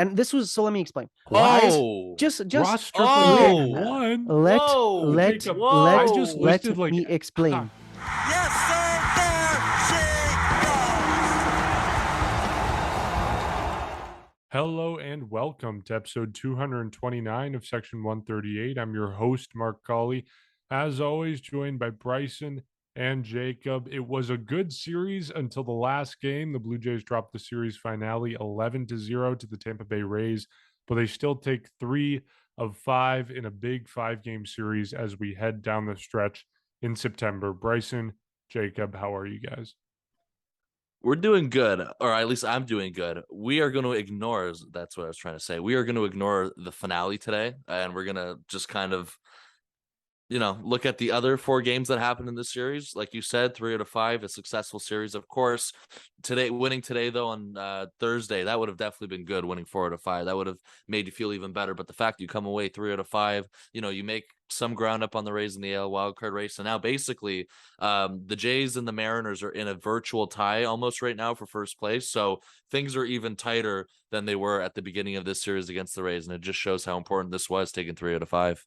And this was, so let me explain. Oh, Just Ross Stripling let game oh, one. let whoa, let Jacob, I let just whoa. let listed like me explain. Yes, sir, there she goes. hello and welcome to episode 229 of section 138. I'm your host, Mark Colley. As always, joined by Bryson and Jacob. It was a good series until the last game. The Blue Jays dropped the series finale 11-0 to the Tampa Bay Rays, but they still take 3 of 5 in a big 5-game series as we head down the stretch in September. Bryson, Jacob, how are you guys? We're doing good, or at least I'm doing good. We are going to ignore, that's what I was trying to say. We are going to ignore the finale today, and we're going to just kind of, look at the other 4 games that happened in this series. Like you said, 3 out of 5, a successful series. Of course, winning today, though, on Thursday, that would have definitely been good, winning 4 out of 5. That would have made you feel even better. But the fact you come away 3 out of 5, you make some ground up on the Rays in the AL wildcard race. And now basically the Jays and the Mariners are in a virtual tie almost right now for first place. So things are even tighter than they were at the beginning of this series against the Rays. And it just shows how important this was, taking 3 out of 5.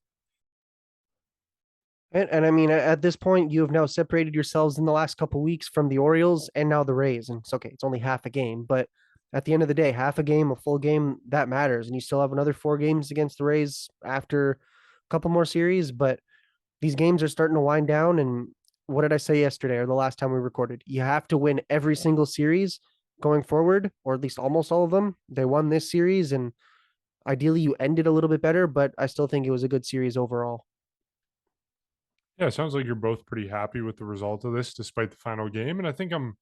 And I mean, at this point, you have now separated yourselves in the last couple of weeks from the Orioles and now the Rays. And it's okay, it's only half a game, but at the end of the day, half a game, a full game, that matters. And you still have another 4 games against the Rays after a couple more series, but these games are starting to wind down. And what did I say yesterday or the last time we recorded? You have to win every single series going forward, or at least almost all of them. They won this series, and ideally you ended a little bit better, but I still think it was a good series overall. Yeah, it sounds like you're both pretty happy with the result of this despite the final game. And I think I'm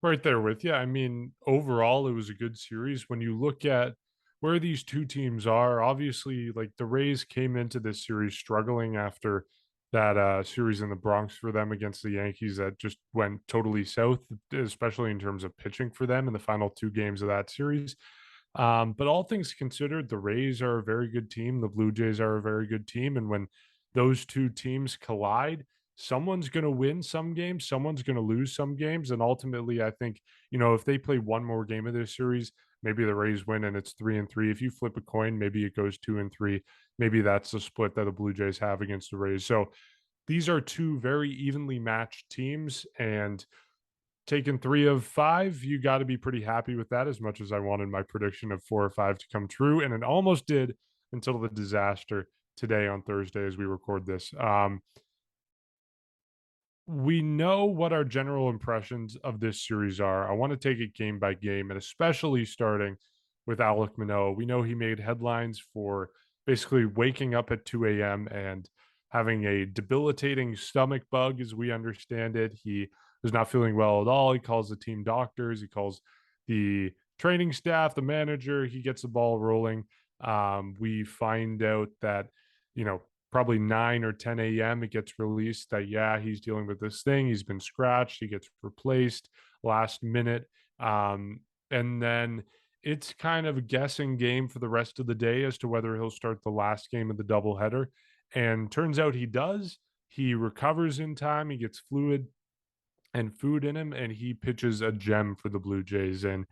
right there with you. I mean, overall, it was a good series. When you look at where these two teams are, obviously, like the Rays came into this series struggling after that series in the Bronx for them against the Yankees that just went totally south, especially in terms of pitching for them in the final 2 games of that series. But all things considered, the Rays are a very good team. The Blue Jays are a very good team. And when those two teams collide, someone's going to win some games, someone's going to lose some games. And ultimately, I think, if they play one more game of this series, maybe the Rays win and it's 3-3. If you flip a coin, maybe it goes 2-3. Maybe that's the split that the Blue Jays have against the Rays. So these are two very evenly matched teams. And taking 3 of 5, you got to be pretty happy with that, as much as I wanted my prediction of 4 or 5 to come true. And it almost did until the disaster today on Thursday as we record this. We know what our general impressions of this series are. I want to take it game by game, and especially starting with Alek Manoah. We know he made headlines for basically waking up at 2 a.m. and having a debilitating stomach bug, as we understand it. He was not feeling well at all. He calls the team doctors, he calls the training staff, the manager, he gets the ball rolling. We find out that, probably 9 or 10 a.m. it gets released that, yeah, he's dealing with this thing. He's been scratched. He gets replaced last minute. And then it's kind of a guessing game for the rest of the day as to whether he'll start the last game of the doubleheader. And turns out he does. He recovers in time. He gets fluid and food in him, and he pitches a gem for the Blue Jays. And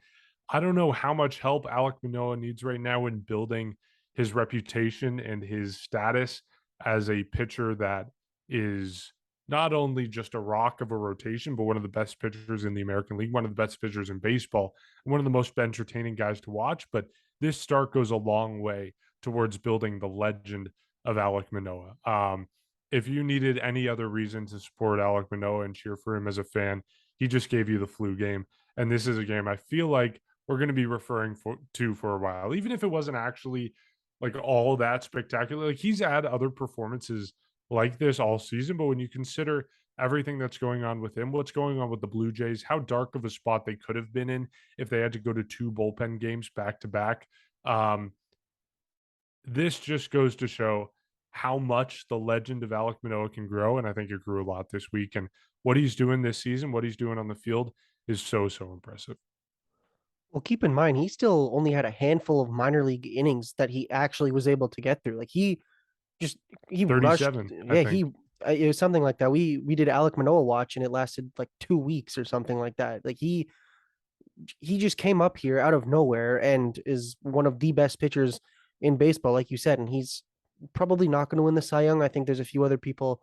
I don't know how much help Alek Manoah needs right now in building his reputation and his status as a pitcher that is not only just a rock of a rotation, but one of the best pitchers in the American League, one of the best pitchers in baseball, and one of the most entertaining guys to watch. But this start goes a long way towards building the legend of Alek Manoah. If you needed any other reason to support Alek Manoah and cheer for him as a fan, he just gave you the flu game. And this is a game I feel like we're going to be referring to for a while, even if it wasn't actually like all that spectacular. Like he's had other performances like this all season, but when you consider everything that's going on with him, what's going on with the Blue Jays, how dark of a spot they could have been in if they had to go to 2 bullpen games back to back. This just goes to show how much the legend of Alek Manoah can grow, and I think it grew a lot this week. And what he's doing this season, what he's doing on the field, is so impressive. Well, keep in mind, he still only had a handful of minor league innings that he actually was able to get through. Like just he rushed. 37, I Yeah, think. it was something like that. We did Alek Manoah watch, and it lasted like 2 weeks or something like that. Like he just came up here out of nowhere and is one of the best pitchers in baseball, like you said, and he's probably not going to win the Cy Young. I think there's a few other people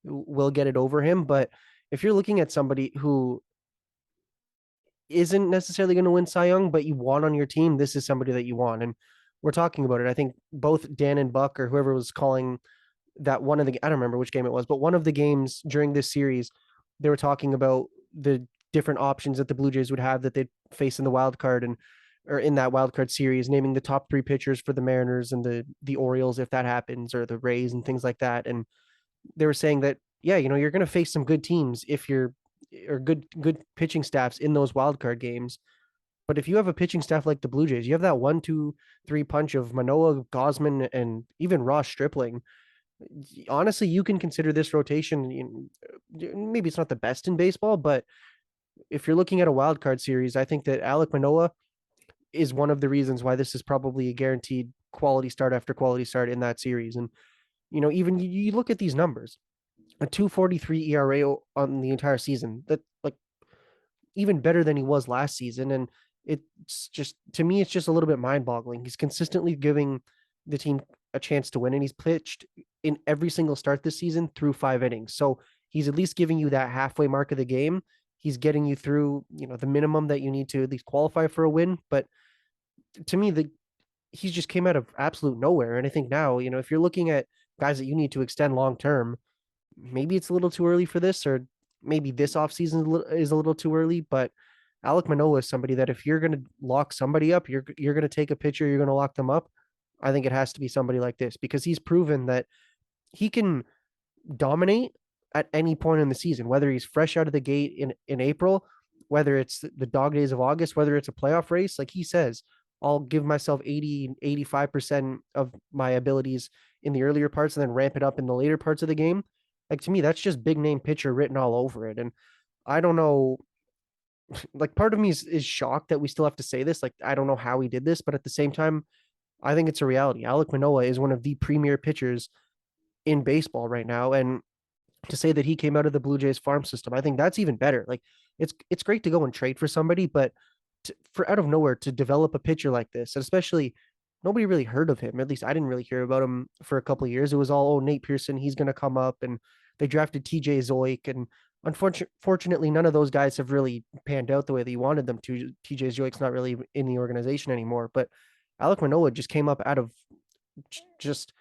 who will get it over him, but if you're looking at somebody who isn't necessarily going to win Cy Young, but you want on your team, this is somebody that you want. And we're talking about it. I think both Dan and Buck or whoever was calling that one of the, I don't remember which game it was, but one of the games during this series, they were talking about the different options that the Blue Jays would have that they'd face in the wild card and or in that wild card series, naming the top three pitchers for the Mariners and the Orioles if that happens, or the Rays and things like that. And they were saying that, yeah, you're going to face some good teams if you're or good pitching staffs in those wild card games. But if you have a pitching staff like the Blue Jays, you have that 1, 2, 3 punch of Manoah, Gosman, and even Ross Stripling. Honestly, you can consider this rotation. Maybe it's not the best in baseball, but if you're looking at a wild card series, I think that Alek Manoah is one of the reasons why this is probably a guaranteed quality start after quality start in that series. And even you look at these numbers, a 2.43 ERA on the entire season. That like even better than he was last season. And it's just, to me, it's just a little bit mind boggling. He's consistently giving the team a chance to win, and he's pitched in every single start this season through 5 innings. So he's at least giving you that halfway mark of the game. He's getting you through, the minimum that you need to at least qualify for a win. But to me, he's just came out of absolute nowhere. And I think now, if you're looking at guys that you need to extend long term, maybe it's a little too early for this, or maybe this offseason is a little too early. But Alek Manoah is somebody that if you're going to lock somebody up, you're going to take a pitcher, you're going to lock them up. I think it has to be somebody like this, because he's proven that he can dominate at any point in the season, whether he's fresh out of the gate in April, whether it's the dog days of August, whether it's a playoff race. Like he says, I'll give myself 80-85% of my abilities in the earlier parts and then ramp it up in the later parts of the game. Like, to me, that's just big name pitcher written all over it. And I don't know, like, part of me is shocked that we still have to say this. Like, I don't know how he did this, but at the same time, I think it's a reality. Alek Manoah is one of the premier pitchers in baseball right now. And to say that he came out of the Blue Jays farm system, I think that's even better. Like, it's great to go and trade for somebody, but for out of nowhere to develop a pitcher like this, and especially nobody really heard of him. At least I didn't really hear about him for a couple of years. It was all, Nate Pearson, he's going to come up, and they drafted TJ Zoik, and unfortunately, none of those guys have really panned out the way that you wanted them to. TJ Zoik's not really in the organization anymore, but Alek Manoah just came up out of just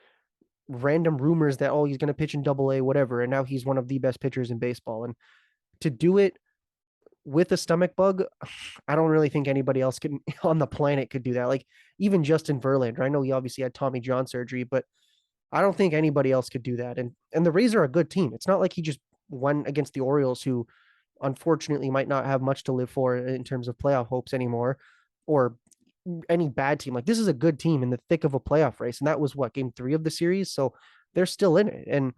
random rumors that, he's going to pitch in Double-A, whatever, and now he's one of the best pitchers in baseball. And to do it with a stomach bug, I don't really think anybody else on the planet could do that. Like, even Justin Verlander, I know he obviously had Tommy John surgery, but I don't think anybody else could do that. And the Rays are a good team. It's not like he just won against the Orioles, who unfortunately might not have much to live for in terms of playoff hopes anymore, or any bad team. Like, this is a good team in the thick of a playoff race, and that was game 3 of the series, so they're still in it. And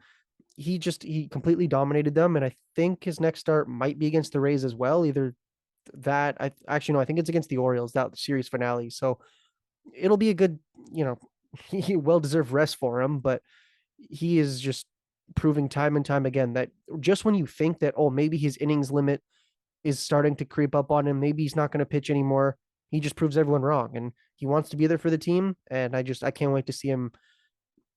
he completely dominated them, and I think his next start might be against the Rays as well. Either that, I think it's against the Orioles, that series finale. So it'll be a good, well-deserved rest for him, but he is just proving time and time again that just when you think that, maybe his innings limit is starting to creep up on him, maybe he's not going to pitch anymore, he just proves everyone wrong, and he wants to be there for the team. And I can't wait to see him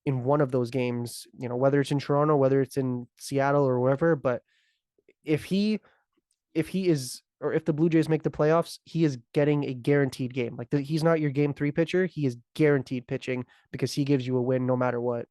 in one of those games, whether it's in Toronto, whether it's in Seattle or wherever. But if the Blue Jays make the playoffs, he is getting a guaranteed game. Like, he's not your game 3 pitcher. He is guaranteed pitching, because he gives you a win no matter what.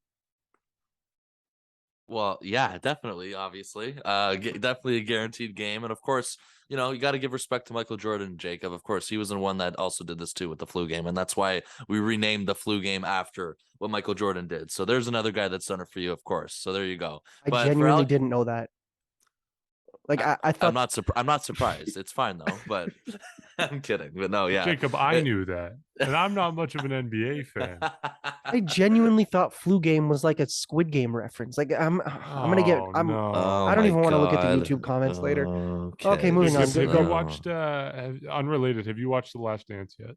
Well, yeah, definitely, obviously. Definitely a guaranteed game. And of course, you got to give respect to Michael Jordan and Jacob. Of course, he was the one that also did this too with the flu game. And that's why we renamed the flu game after what Michael Jordan did. So there's another guy that's done it for you, of course. So there you go. I genuinely didn't know that. Like, I thought I'm not surprised. It's fine though, but I'm kidding. But no, yeah. Jacob, I knew that. And I'm not much of an NBA fan. I genuinely thought flu game was like a Squid Game reference. Like, I don't even want to look at the YouTube comments later. Okay, moving on. Have you watched unrelated, have you watched The Last Dance yet?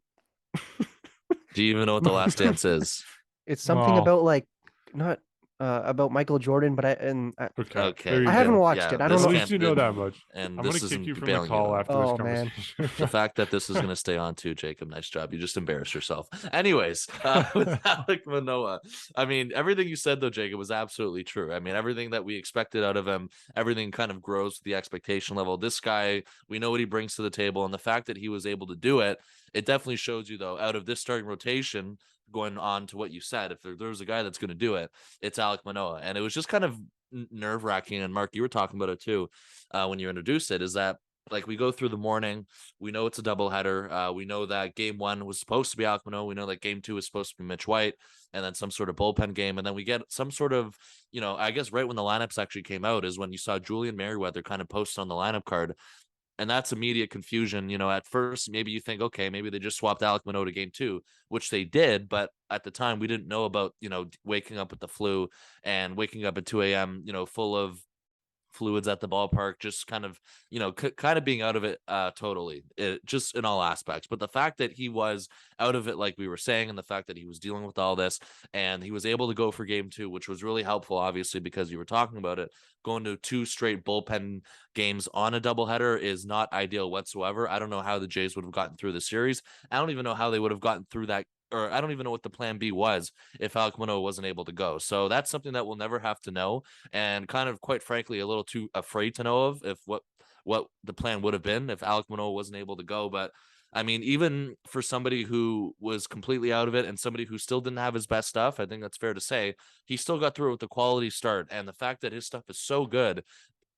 Do you even know what The Last Dance is? It's something about, like, not about Michael Jordan, but Okay. Okay. There you I haven't go. watched it. I don't At know. least you know that much. And I'm going this to kick isn't you from the bailing you call out. after this Oh, man. conversation. The fact that this is going to stay on too, Jacob, nice job. You just embarrassed yourself. Anyways, with Alec Manoah, I mean, everything you said though, Jacob, was absolutely true. I mean, everything that we expected out of him, everything kind of grows with the expectation level. This guy, we know what he brings to the table, and the fact that he was able to do it, it definitely shows you though, out of this starting rotation, going on to what you said, if there's a guy that's going to do it, it's Alec Manoah. And it was just kind of nerve wracking. And Mark, you were talking about it too when you introduced it, is that like we go through the morning, we know it's a doubleheader. We know that game one was supposed to be Alec Manoah. We know that game two is supposed to be Mitch White, and then some sort of bullpen game. And then we get some sort of, I guess right when the lineups actually came out is when you saw Julian Merriweather kind of post on the lineup card. And that's immediate confusion. At first, maybe you think, okay, maybe they just swapped Alec Manoah to game two, which they did. But at the time, we didn't know about, waking up with the flu and waking up at 2 a.m., full of fluids at the ballpark, just kind of kind of being out of it totally, just in all aspects. But the fact that he was out of it, like we were saying, and the fact that he was dealing with all this and he was able to go for game two, which was really helpful, obviously, because you were talking about it, going to 2 straight bullpen games on a doubleheader is not ideal whatsoever. I don't know how the Jays would have gotten through the series. I don't even know how they would have gotten through that, or I don't even know what the plan B was if Alec Manoah wasn't able to go. So that's something that we'll never have to know, and kind of, quite frankly, a little too afraid to know of if what the plan would have been if Alec Manoah wasn't able to go. But I mean, even for somebody who was completely out of it and somebody who still didn't have his best stuff, I think that's fair to say, he still got through with a quality start. And the fact that his stuff is so good,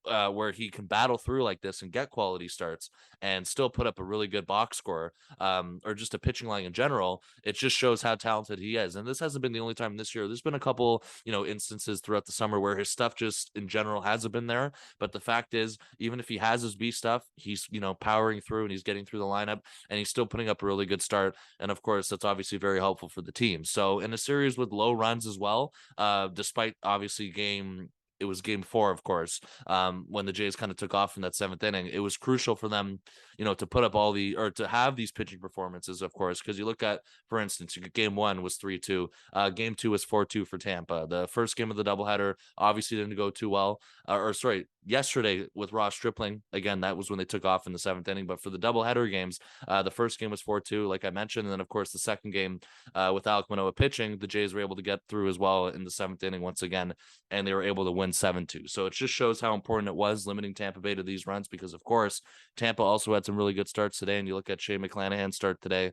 where he can battle through like this and get quality starts and still put up a really good box score, or just a pitching line in general, it just shows how talented he is. And this hasn't been the only time this year. There's been a couple, instances throughout the summer where his stuff just in general hasn't been there. But the fact is, even if he has his B stuff, he's, powering through and he's getting through the lineup and he's still putting up a really good start. And of course, that's obviously very helpful for the team. So in a series with low runs as well, despite obviously it was game 4, of course, when the Jays kind of took off in that 7th inning. It was crucial for them, to put up to have these pitching performances, of course, because you look at, for instance, game 1 was 3-2. Game 2 was 4-2 for Tampa. The first game of the doubleheader obviously didn't go too well. Yesterday with Ross Stripling, again, that was when they took off in the 7th inning. But for the doubleheader games, the first game was 4-2, like I mentioned. And then, of course, the second game with Alec Manoah pitching, the Jays were able to get through as well in the 7th inning once again, and they were able to win 7-2. So it just shows how important it was limiting Tampa Bay to these runs, because of course Tampa also had some really good starts today. And you look at Shane McClanahan's start today,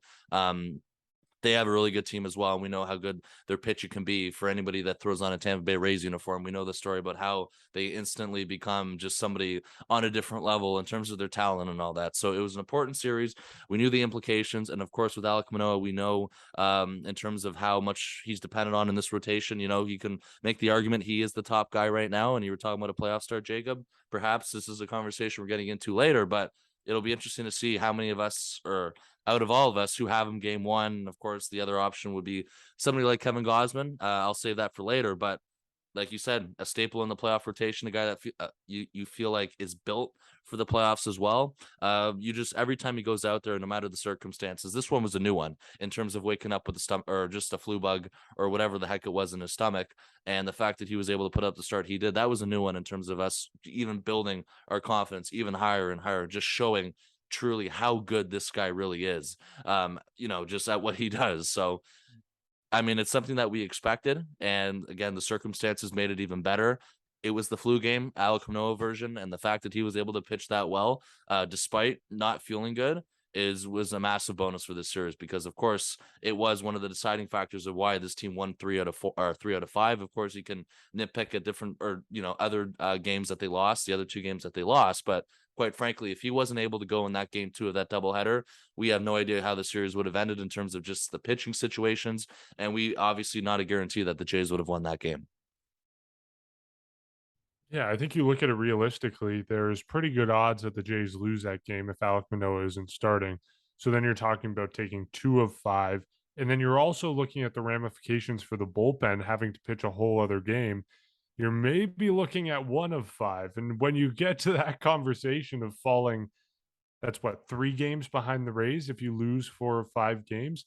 they have a really good team as well. And we know how good their pitching can be. For anybody that throws on a Tampa Bay Rays uniform, we know the story about how they instantly become just somebody on a different level in terms of their talent and all that. So it was an important series. We knew the implications. And of course, with Alec Manoah, we know in terms of how much he's dependent on in this rotation. You can make the argument he is the top guy right now. And you were talking about a playoff start, Jacob. Perhaps this is a conversation we're getting into later, but it'll be interesting to see how many of us, or out of all of us, who have him game 1. Of course, the other option would be somebody like Kevin Gausman. I'll save that for later, but like you said, a staple in the playoff rotation, a guy that you feel like is built for the playoffs as well. You just, every time he goes out there, no matter the circumstances, this one was a new one in terms of waking up with a stomach, or just a flu bug, or whatever the heck it was in his stomach. And the fact that he was able to put up the start he did, that was a new one in terms of us even building our confidence even higher and higher, just showing truly how good this guy really is, just at what he does. So I mean, it's something that we expected. And again, the circumstances made it even better. It was the flu game, Alec Manoah version. And the fact that he was able to pitch that well, despite not feeling good, was a massive bonus for this series, because of course it was one of the deciding factors of why this team won 3 out of 4 or 3 out of 5. Of course, you can nitpick at different, or other games that they lost, the other 2 games that they lost, but quite frankly, if he wasn't able to go in that game 2 of that doubleheader, we have no idea how the series would have ended in terms of just the pitching situations. And we obviously not a guarantee that the Jays would have won that game. Yeah, I think you look at it realistically, there's pretty good odds that the Jays lose that game if Alec Manoah isn't starting. So then you're talking about taking 2 of 5. And then you're also looking at the ramifications for the bullpen having to pitch a whole other game. You're maybe looking at 1 of 5. And when you get to that conversation of falling, that's what, 3 games behind the Rays if you lose 4 or 5 games.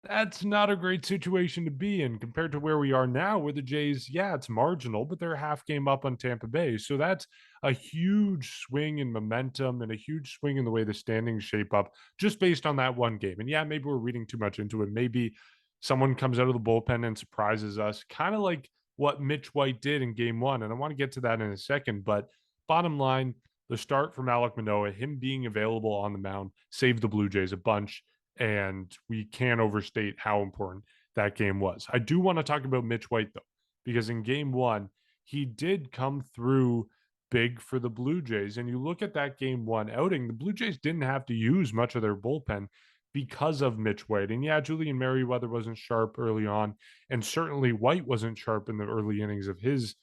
That's not a great situation to be in compared to where we are now, where the Jays, yeah, it's marginal, but they're a half game up on Tampa Bay. So that's a huge swing in momentum and a huge swing in the way the standings shape up just based on that one game. And yeah, maybe we're reading too much into it. Maybe someone comes out of the bullpen and surprises us, kind of like what Mitch White did in game one. And I want to get to that in a second. But bottom line, the start from Alek Manoah, him being available on the mound, saved the Blue Jays a bunch, and we can't overstate how important that game was. I do want to talk about Mitch White, though, because in game one, he did come through big for the Blue Jays. And you look at that game one outing, the Blue Jays didn't have to use much of their bullpen because of Mitch White. And yeah, Julian Merriweather wasn't sharp early on, and certainly White wasn't sharp in the early innings of his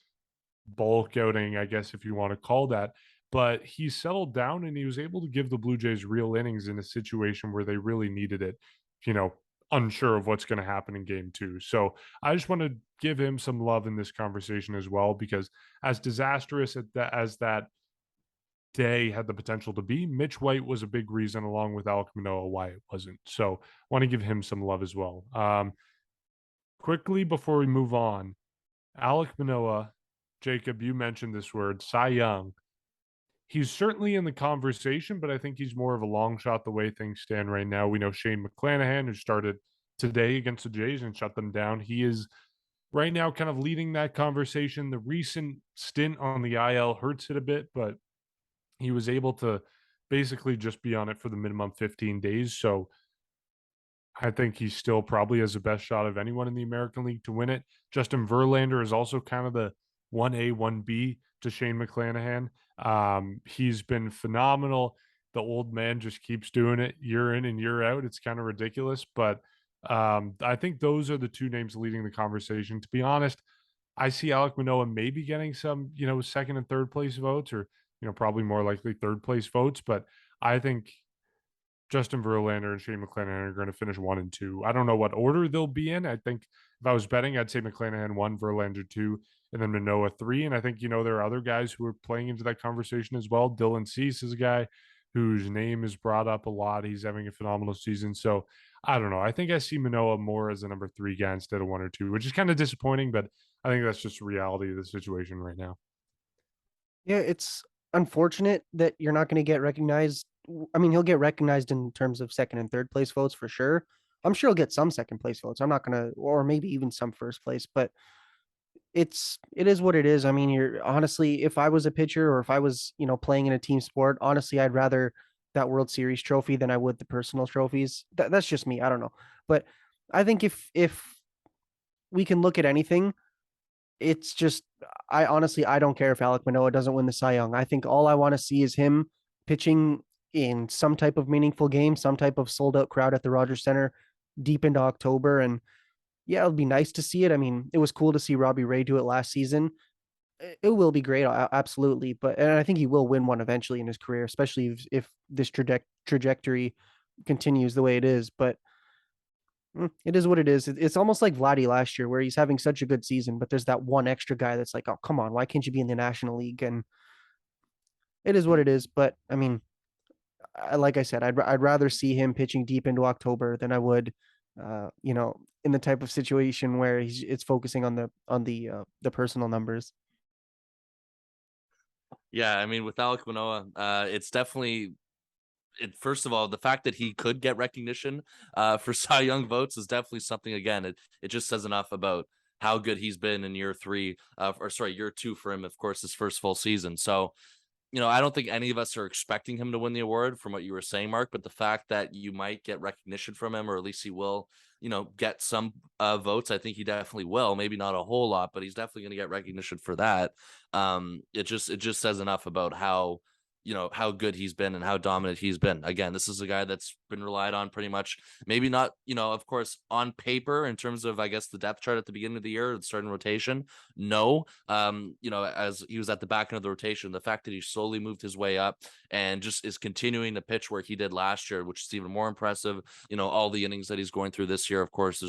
bulk outing, I guess, if you want to call that. But he settled down and he was able to give the Blue Jays real innings in a situation where they really needed it, you know, unsure of what's going to happen in game two. So I just want to give him some love in this conversation as well, because as disastrous as that day had the potential to be, Mitch White was a big reason, along with Alek Manoah, why it wasn't. So I want to give him some love as well. Quickly before we move on, Alek Manoah, Jacob, you mentioned this word, Cy Young. He's certainly in the conversation, but I think he's more of a long shot the way things stand right now. We know Shane McClanahan, who started today against the Jays and shut them down. He is right now kind of leading that conversation. The recent stint on the IL hurts it a bit, but he was able to basically just be on it for the minimum 15 days. So I think he still probably has the best shot of anyone in the American League to win it. Justin Verlander is also kind of the 1A, 1B to Shane McClanahan. He's been phenomenal. The old man just keeps doing it year in and year out. It's kind of ridiculous, but I think those are the two names leading the conversation. To be honest, I see Alek Manoah maybe getting some, second and third place votes, or probably more likely third place votes, but I think Justin Verlander and Shane McClanahan are going to finish 1 and 2. I don't know what order they'll be in. I think if I was betting, I'd say McClanahan 1, Verlander 2, and then Manoah 3. And I think, there are other guys who are playing into that conversation as well. Dylan Cease is a guy whose name is brought up a lot. He's having a phenomenal season. So I don't know. I think I see Manoah more as a number 3 guy instead of 1 or 2, which is kind of disappointing, but I think that's just the reality of the situation right now. Yeah, it's unfortunate that you're not going to get recognized. I mean, he'll get recognized in terms of second and third place votes for sure. I'm sure he'll get some second place votes. I'm not going to, or maybe even some first place, but it is what it is. I mean, you're honestly, if I was a pitcher or if I was, playing in a team sport, honestly, I'd rather that World Series trophy than I would the personal trophies. That's just me. I don't know. But I think if we can look at anything, it's just I don't care if Alek Manoah doesn't win the Cy Young. I think all I want to see is him pitching in some type of meaningful game, some type of sold out crowd at the Rogers Center deep into October. And yeah, it'll be nice to see it. I mean, it was cool to see Robbie Ray do it last season. It will be great, absolutely. And I think he will win one eventually in his career, especially if this trajectory continues the way it is. But it is what it is. It's almost like Vladdy last year, where he's having such a good season, but there's that one extra guy that's like, oh, come on, why can't you be in the National League? And it is what it is. But I mean, like I said, I'd rather see him pitching deep into October than I would, in the type of situation where it's focusing on the personal numbers. Yeah, I mean, with Alek Manoah, it's definitely first of all, the fact that he could get recognition for Cy Young votes is definitely something. Again, it just says enough about how good he's been in year 3, year 2 for him. Of course, his first full season. So, I don't think any of us are expecting him to win the award from what you were saying, Mark. But the fact that you might get recognition from him, or at least he will, get some votes, I think he definitely will. Maybe not a whole lot, but he's definitely going to get recognition for that. It just says enough about how good he's been and how dominant he's been. Again, this is a guy that's been relied on pretty much, maybe not, of course, on paper in terms of, I guess, the depth chart at the beginning of the year, the starting rotation. No, as he was at the back end of the rotation, the fact that he slowly moved his way up and just is continuing to pitch where he did last year, which is even more impressive. All the innings that he's going through this year, of course,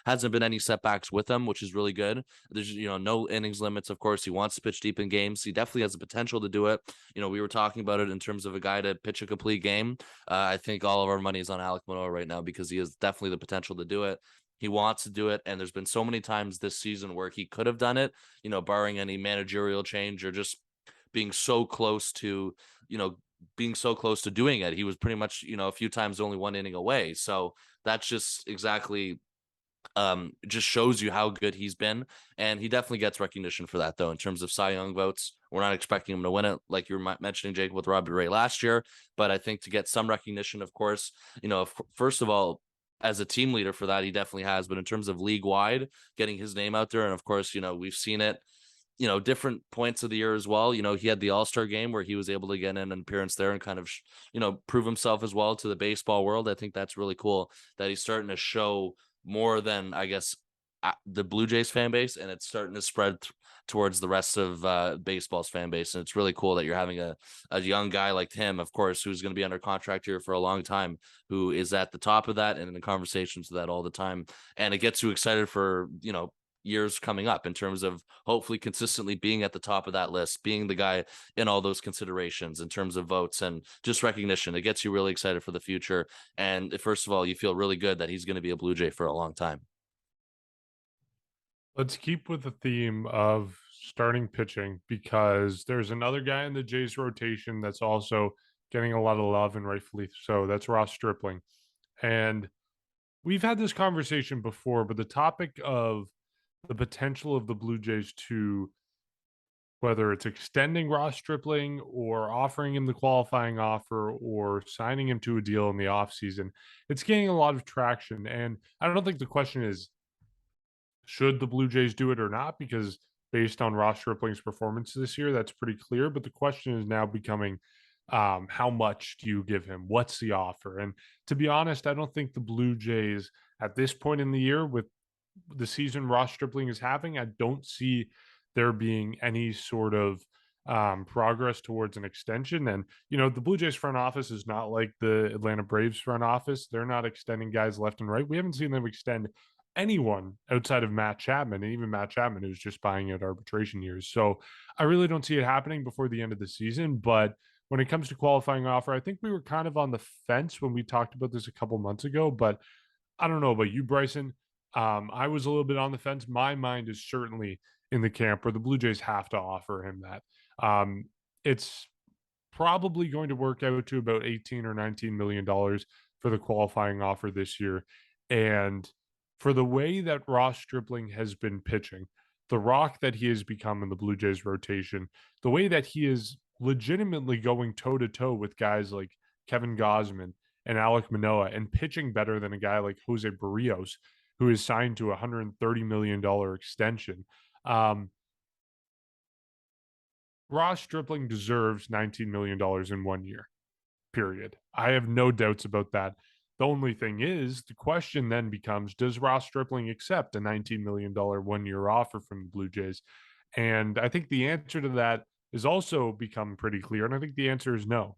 hasn't been any setbacks with him, which is really good. There's, no innings limits. Of course, he wants to pitch deep in games. He definitely has the potential to do it. We were talking talking about it in terms of a guy to pitch a complete game, I think all of our money is on Alek Manoah right now because he has definitely the potential to do it. He wants to do it, and there's been so many times this season where he could have done it, barring any managerial change or just being so close to, doing it. He was pretty much, a few times only one inning away. So that's just exactly just shows you how good he's been, and he definitely gets recognition for that. Though in terms of Cy Young votes, we're not expecting him to win it like you were mentioning, Jacob, with Robbie Ray last year, but I think to get some recognition, of course, first of all, as a team leader for that, he definitely has, but in terms of league wide, getting his name out there, and of course, we've seen it, different points of the year as well. He had the All-Star game where he was able to get in an appearance there and kind of, prove himself as well to the baseball world. I think that's really cool that he's starting to show more than, I guess, the Blue Jays fan base, and it's starting to spread towards the rest of baseball's fan base. And it's really cool that you're having a young guy like him, of course, who's going to be under contract here for a long time, who is at the top of that and in the conversations of that all the time. And it gets you excited for, years coming up in terms of hopefully consistently being at the top of that list, being the guy in all those considerations in terms of votes and just recognition. It gets you really excited for the future. And first of all, you feel really good that he's going to be a Blue Jay for a long time. Let's keep with the theme of starting pitching because there's another guy in the Jays rotation that's also getting a lot of love, and rightfully so. That's Ross Stripling. And we've had this conversation before, but the topic of the potential of the Blue Jays to, whether it's extending Ross Stripling or offering him the qualifying offer or signing him to a deal in the offseason, it's gaining a lot of traction. And I don't think the question is, should the Blue Jays do it or not? Because based on Ross Stripling's performance this year, that's pretty clear. But the question is now becoming, how much do you give him? What's the offer? And to be honest, I don't think the Blue Jays at this point in the year, with the season Ross Stripling is having, I don't see there being any sort of progress towards an extension. And, the Blue Jays front office is not like the Atlanta Braves front office. They're not extending guys left and right. We haven't seen them extend anyone outside of Matt Chapman, and even Matt Chapman who's just buying out arbitration years. So I really don't see it happening before the end of the season. But when it comes to qualifying offer, I think we were kind of on the fence when we talked about this a couple months ago, but I don't know about you, Bryson. I was a little bit on the fence. My mind is certainly in the camp where the Blue Jays have to offer him that. It's probably going to work out to about $18 or $19 million for the qualifying offer this year. And for the way that Ross Stripling has been pitching, the rock that he has become in the Blue Jays rotation, the way that he is legitimately going toe to toe with guys like Kevin Gausman and Alek Manoah and pitching better than a guy like Jose Barrios, who is signed to a $130 million extension. Ross Stripling deserves $19 million in 1 year, period. I have no doubts about that. The only thing is, the question then becomes, does Ross Stripling accept a $19 million 1 year offer from the Blue Jays? And I think the answer to that has also become pretty clear. And I think the answer is no.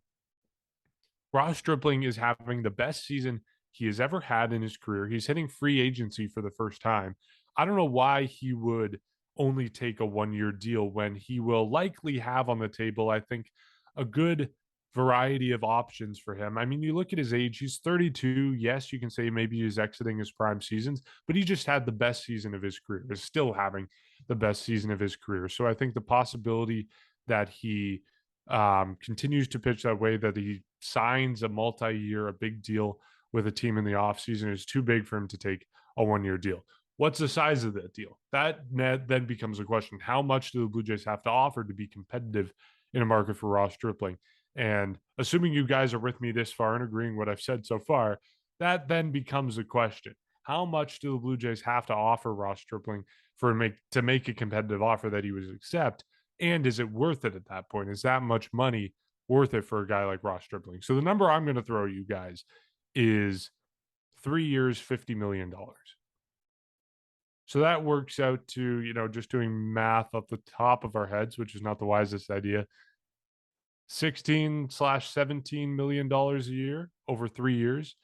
Ross Stripling is having the best season he has ever had in his career. He's hitting free agency for the first time. I don't know why he would only take a 1 year deal when he will likely have on the table, I think, a good variety of options for him. I mean, you look at his age, he's 32. Yes, you can say maybe he's exiting his prime seasons, but he just had the best season of his career, is still having the best season of his career. So I think the possibility that he continues to pitch that way, that he signs a multi-year, a big deal with a team in the offseason is too big for him to take a 1 year deal. What's the size of that deal? That then becomes a question. How much do the Blue Jays have to offer to be competitive in a market for Ross Stripling? And assuming you guys are with me this far and agreeing what I've said so far, that then becomes a question. How much do the Blue Jays have to offer Ross Stripling to make a competitive offer that he would accept? And is it worth it at that point? Is that much money worth it for a guy like Ross Stripling? So the number I'm going to throw you guys is 3 years, $50 million. So that works out to, just doing math off the top of our heads, which is not the wisest idea, $16/17 million a year over 3 years.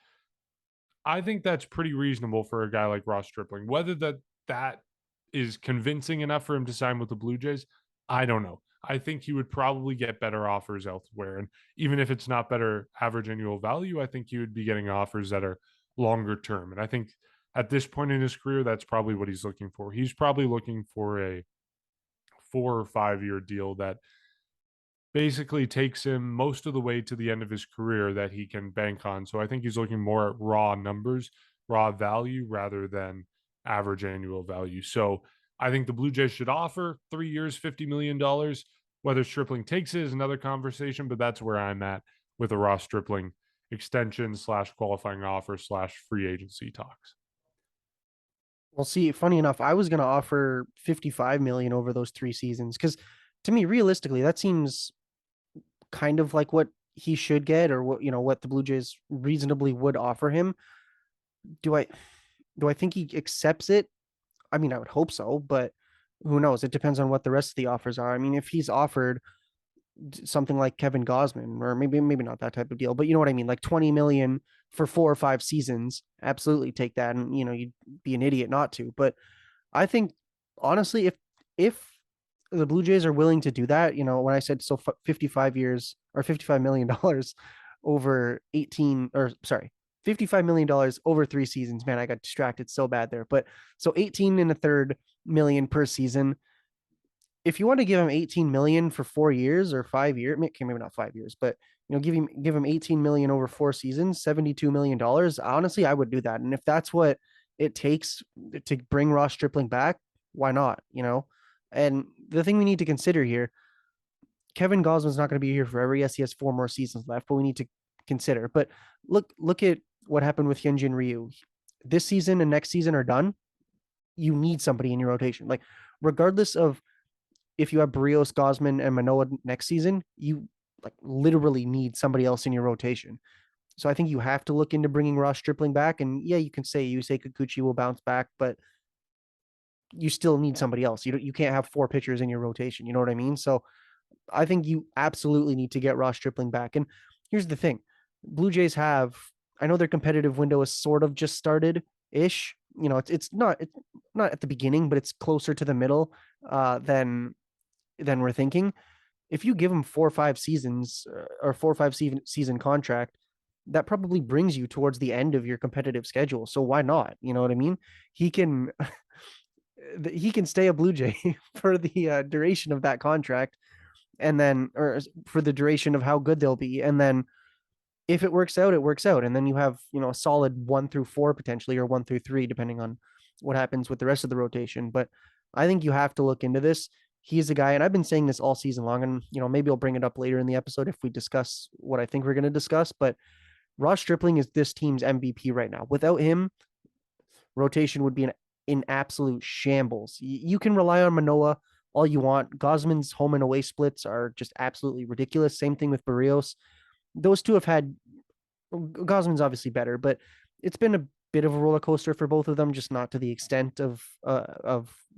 I think that's pretty reasonable for a guy like Ross Stripling. Whether that is convincing enough for him to sign with the Blue Jays, I don't know. I think he would probably get better offers elsewhere. And even if it's not better average annual value, I think he would be getting offers that are longer term. And I think at this point in his career, that's probably what he's looking for. He's probably looking for a 4 or 5 year deal that basically takes him most of the way to the end of his career that he can bank on. So I think he's looking more at raw numbers, raw value, rather than average annual value. So I think the Blue Jays should offer 3 years, $50 million. Whether Stripling takes it is another conversation, but that's where I'm at with a Ross Stripling extension / qualifying offer / free agency talks. Well, see, funny enough, I was going to offer 55 million over those 3 seasons because to me, realistically, that seems kind of like what he should get or what the Blue Jays reasonably would offer him. Do I think he accepts it? I mean, I would hope so, but who knows? It depends on what the rest of the offers are. I mean, if he's offered something like Kevin Gosman, or maybe not that type of deal, but you know what I mean, like 20 million for 4 or 5 seasons, absolutely take that. And you'd be an idiot not to. But I think honestly, if the Blue Jays are willing to do that, when I said 55 years or $55 million over 18, or sorry, $55 million over 3 seasons, man, I got distracted so bad there. But so 18 and a third million per season. If you want to give him 18 million for 4 years or 5 years, maybe not 5 years, but give him 18 million over 4 seasons, $72 million. Honestly, I would do that. And if that's what it takes to bring Ross Stripling back, why not? And the thing we need to consider here, Kevin Gosman's not going to be here forever. Yes, he has 4 more seasons left, but we need to consider. But look at what happened with Hyunjin Ryu. This season and next season are done. You need somebody in your rotation. Like, regardless of if you have Barrios, Gosman, and Manoah next season, you like literally need somebody else in your rotation. So I think you have to look into bringing Ross Stripling back. And yeah, you can say Yusei Kikuchi will bounce back, but you still need somebody else. You can't have 4 pitchers in your rotation. You know what I mean? So I think you absolutely need to get Ross Stripling back. And here's the thing. Blue Jays I know their competitive window is sort of just started ish. It's not at the beginning, but it's closer to the middle than we're thinking. If you give him 4 or 5 seasons or 4 or 5 season contract, that probably brings you towards the end of your competitive schedule. So why not? You know what I mean? He can stay a Blue Jay for the duration of that contract, and then, or for the duration of how good they'll be. And then if it works out, it works out. And then you have, a solid 1 through 4 potentially, or 1 through 3, depending on what happens with the rest of the rotation. But I think you have to look into this. He's a guy, and I've been saying this all season long, and maybe I'll bring it up later in the episode if we discuss what I think we're going to discuss. But Ross Stripling is this team's MVP right now. Without him, rotation would be in absolute shambles. You can rely on Manoah all you want. Gosman's home and away splits are just absolutely ridiculous. Same thing with Barrios. Those two have had, Gosman's obviously better, but it's been a bit of a roller coaster for both of them, just not to the extent of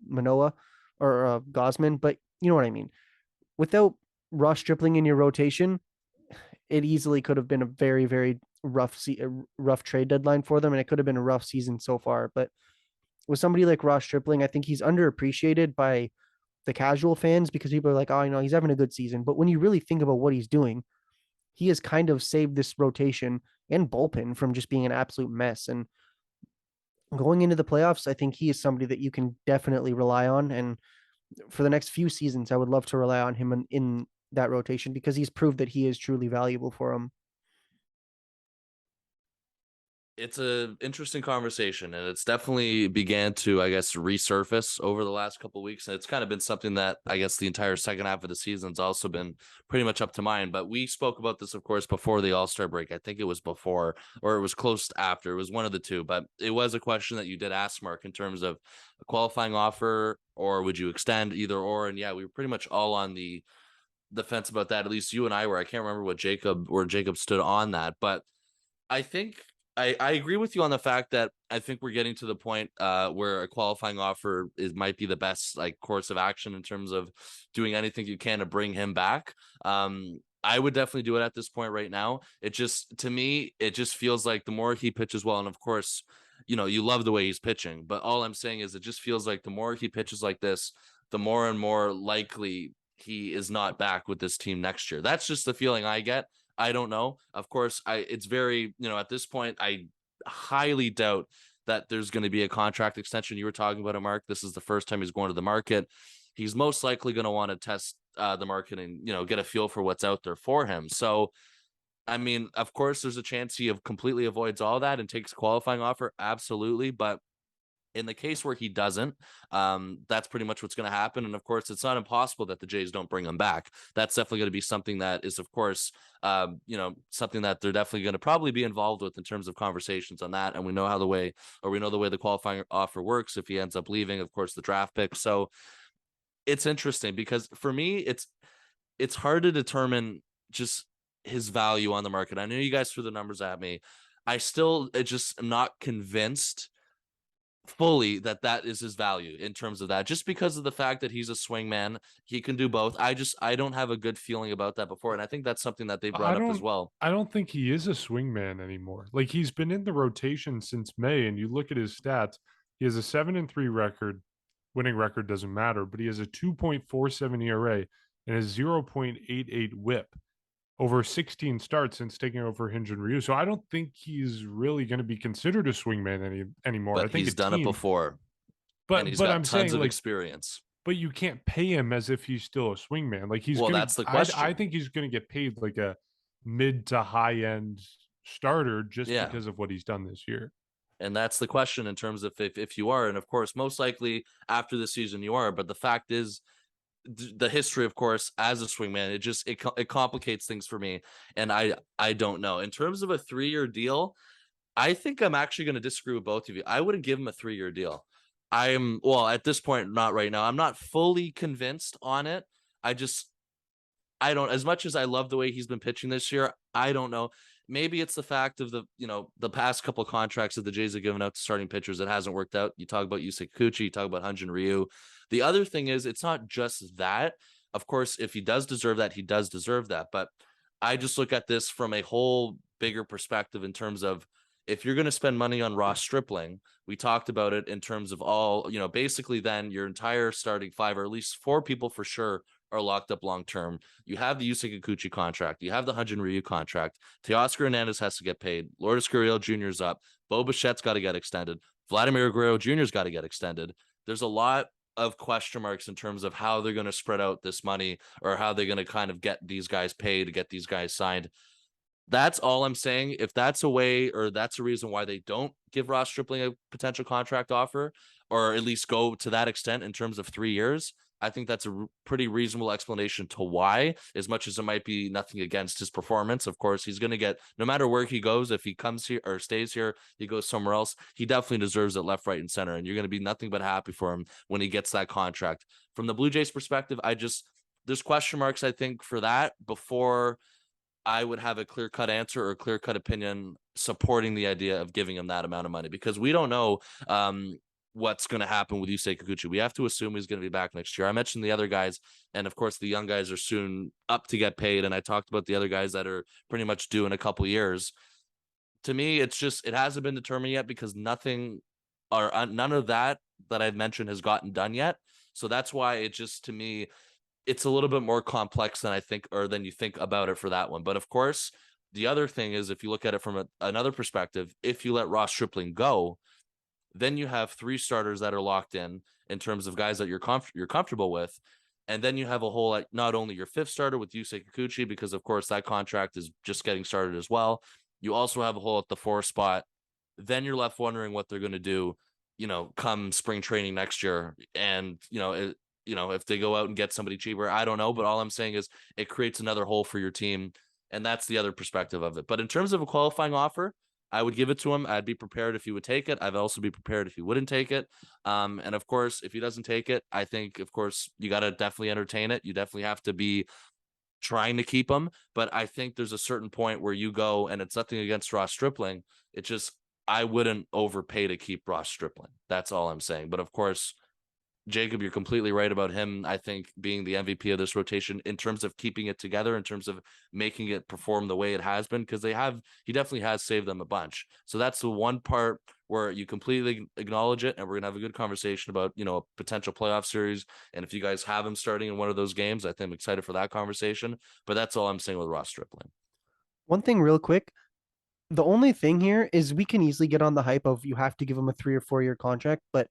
Manoah or Gosman, but you know what I mean. Without Ross Stripling in your rotation, it easily could have been a very, very rough trade deadline for them, and it could have been a rough season so far. But with somebody like Ross Stripling, I think he's underappreciated by the casual fans because people are like, oh, he's having a good season. But when you really think about what he's doing, he has kind of saved this rotation and bullpen from just being an absolute mess. And going into the playoffs, I think he is somebody that you can definitely rely on. And for the next few seasons, I would love to rely on him in that rotation because he's proved that he is truly valuable for him. It's an interesting conversation, and it's definitely began to, I guess, resurface over the last couple of weeks. And it's kind of been something that I guess the entire second half of the season's also been pretty much up to mind. But we spoke about this, of course, before the All-Star break. I think it was before, or it was close after. It was one of the two. But it was a question that you did ask, Mark, in terms of a qualifying offer, or would you extend, either or? And yeah, we were pretty much all on the fence about that. At least you and I were. I can't remember where Jacob stood on that, but I think I agree with you on the fact that I think we're getting to the point where a qualifying offer might be the best course of action in terms of doing anything you can to bring him back. I would definitely do it at this point right now. To me, it just feels like the more he pitches well, and of course, you love the way he's pitching, but all I'm saying is it just feels like the more he pitches like this, the more and more likely he is not back with this team next year. That's just the feeling I get. I don't know. Of course, it's very, at this point, I highly doubt that there's going to be a contract extension. You were talking about it, Mark. This is the first time he's going to the market. He's most likely going to want to test the market and, get a feel for what's out there for him. So, I mean, of course, there's a chance he completely avoids all that and takes a qualifying offer. Absolutely. But in the case where he doesn't, that's pretty much what's going to happen. And of course, it's not impossible that the Jays don't bring him back. That's definitely going to be something that is, of course, something that they're definitely going to probably be involved with in terms of conversations on that. And we know the way the qualifying offer works. If he ends up leaving, of course, the draft pick. So it's interesting because for me, it's hard to determine just his value on the market. I know you guys threw the numbers at me. I still just am not convinced fully that is his value in terms of that, just because of the fact that he's a swing man. He can do both. I don't have a good feeling about that before, and I think that's something that they brought up as well. I don't think he is a swing man anymore. Like, he's been in the rotation since May, and you look at his stats, he has a 7-3 record. Winning record doesn't matter, but he has a 2.47 ERA and a 0.88 whip over 16 starts since taking over Hyun-Jin Ryu. So I don't think he's really going to be considered a swingman anymore. But I think he's done it before. And he's got I'm tons saying, of experience. But you can't pay him as if he's still a swingman. Like, that's the question. I think he's going to get paid like a mid to high end starter just because of what he's done this year. And that's the question in terms of if you are, and of course, most likely after the season you are. But the fact is, the history, of course, as a swingman, it complicates things for me, and I don't know. In terms of a 3-year deal, I think I'm actually going to disagree with both of you. I wouldn't give him a 3-year deal. At this point, not right now. I'm not fully convinced on it. I don't, as much as I love the way he's been pitching this year, I don't know. Maybe it's the fact of the past couple of contracts that the Jays have given out to starting pitchers that hasn't worked out. You talk about Yusei Kikuchi, you talk about Hyun-Jin Ryu. The other thing is, it's not just that. Of course, if he does deserve that, he does deserve that. But I just look at this from a whole bigger perspective in terms of, if you're going to spend money on Ross Stripling, we talked about it in terms of all, basically then your entire starting 5, or at least 4 people for sure, are locked up long term. You have the Yusei Kikuchi contract. You have the Hyun-Jin Ryu contract. Teoscar Hernandez has to get paid. Lourdes Gurriel Jr.'s up. Bo Bichette's got to get extended. Vladimir Guerrero Jr.'s got to get extended. There's a lot of question marks in terms of how they're going to spread out this money, or how they're going to kind of get these guys paid, to get these guys signed. That's all I'm saying. If that's a way, or that's a reason why they don't give Ross Stripling a potential contract offer, or at least go to that extent in terms of 3 years, I think that's a pretty reasonable explanation to why, as much as it might be nothing against his performance. Of course, he's going to get, no matter where he goes, if he comes here or stays here, he goes somewhere else, he definitely deserves it left, right, and center. And you're going to be nothing but happy for him when he gets that contract. From the Blue Jays perspective, there's question marks, I think, for that before I would have a clear-cut answer or a clear-cut opinion supporting the idea of giving him that amount of money, because we don't know what's going to happen with Yusei Kikuchi. We have to assume he's going to be back next year. I mentioned the other guys, and of course the young guys are soon up to get paid, and I talked about the other guys that are pretty much due in a couple years. To me, it hasn't been determined yet, because none of that I've mentioned has gotten done yet. So that's why to me, it's a little bit more complex than I think, or than you think about it for that one. But of course, the other thing is, if you look at it from another perspective, if you let Ross Stripling go, then you have 3 starters that are locked in terms of guys that you're comfortable with. And then you have a whole, like, not only your 5th starter with Yusei Kikuchi, because of course that contract is just getting started as well. You also have a hole at the 4 spot. Then you're left wondering what they're going to do, come spring training next year. And, if they go out and get somebody cheaper, I don't know. But all I'm saying is, it creates another hole for your team. And that's the other perspective of it. But in terms of a qualifying offer, I would give it to him. I'd be prepared if he would take it. I'd also be prepared if he wouldn't take it. And of course, if he doesn't take it, I think, of course, you got to definitely entertain it. You definitely have to be trying to keep him. But I think there's a certain point where you go, and it's nothing against Ross Stripling. I wouldn't overpay to keep Ross Stripling. That's all I'm saying. But of course, Jacob, you're completely right about him, I think, being the MVP of this rotation in terms of keeping it together, in terms of making it perform the way it has been, because he definitely has saved them a bunch. So that's the one part where you completely acknowledge it, and we're gonna have a good conversation about, a potential playoff series. And if you guys have him starting in one of those games, I think I'm excited for that conversation. But that's all I'm saying with Ross Stripling. One thing real quick, the only thing here is we can easily get on the hype of you have to give him a 3 or 4 year contract, but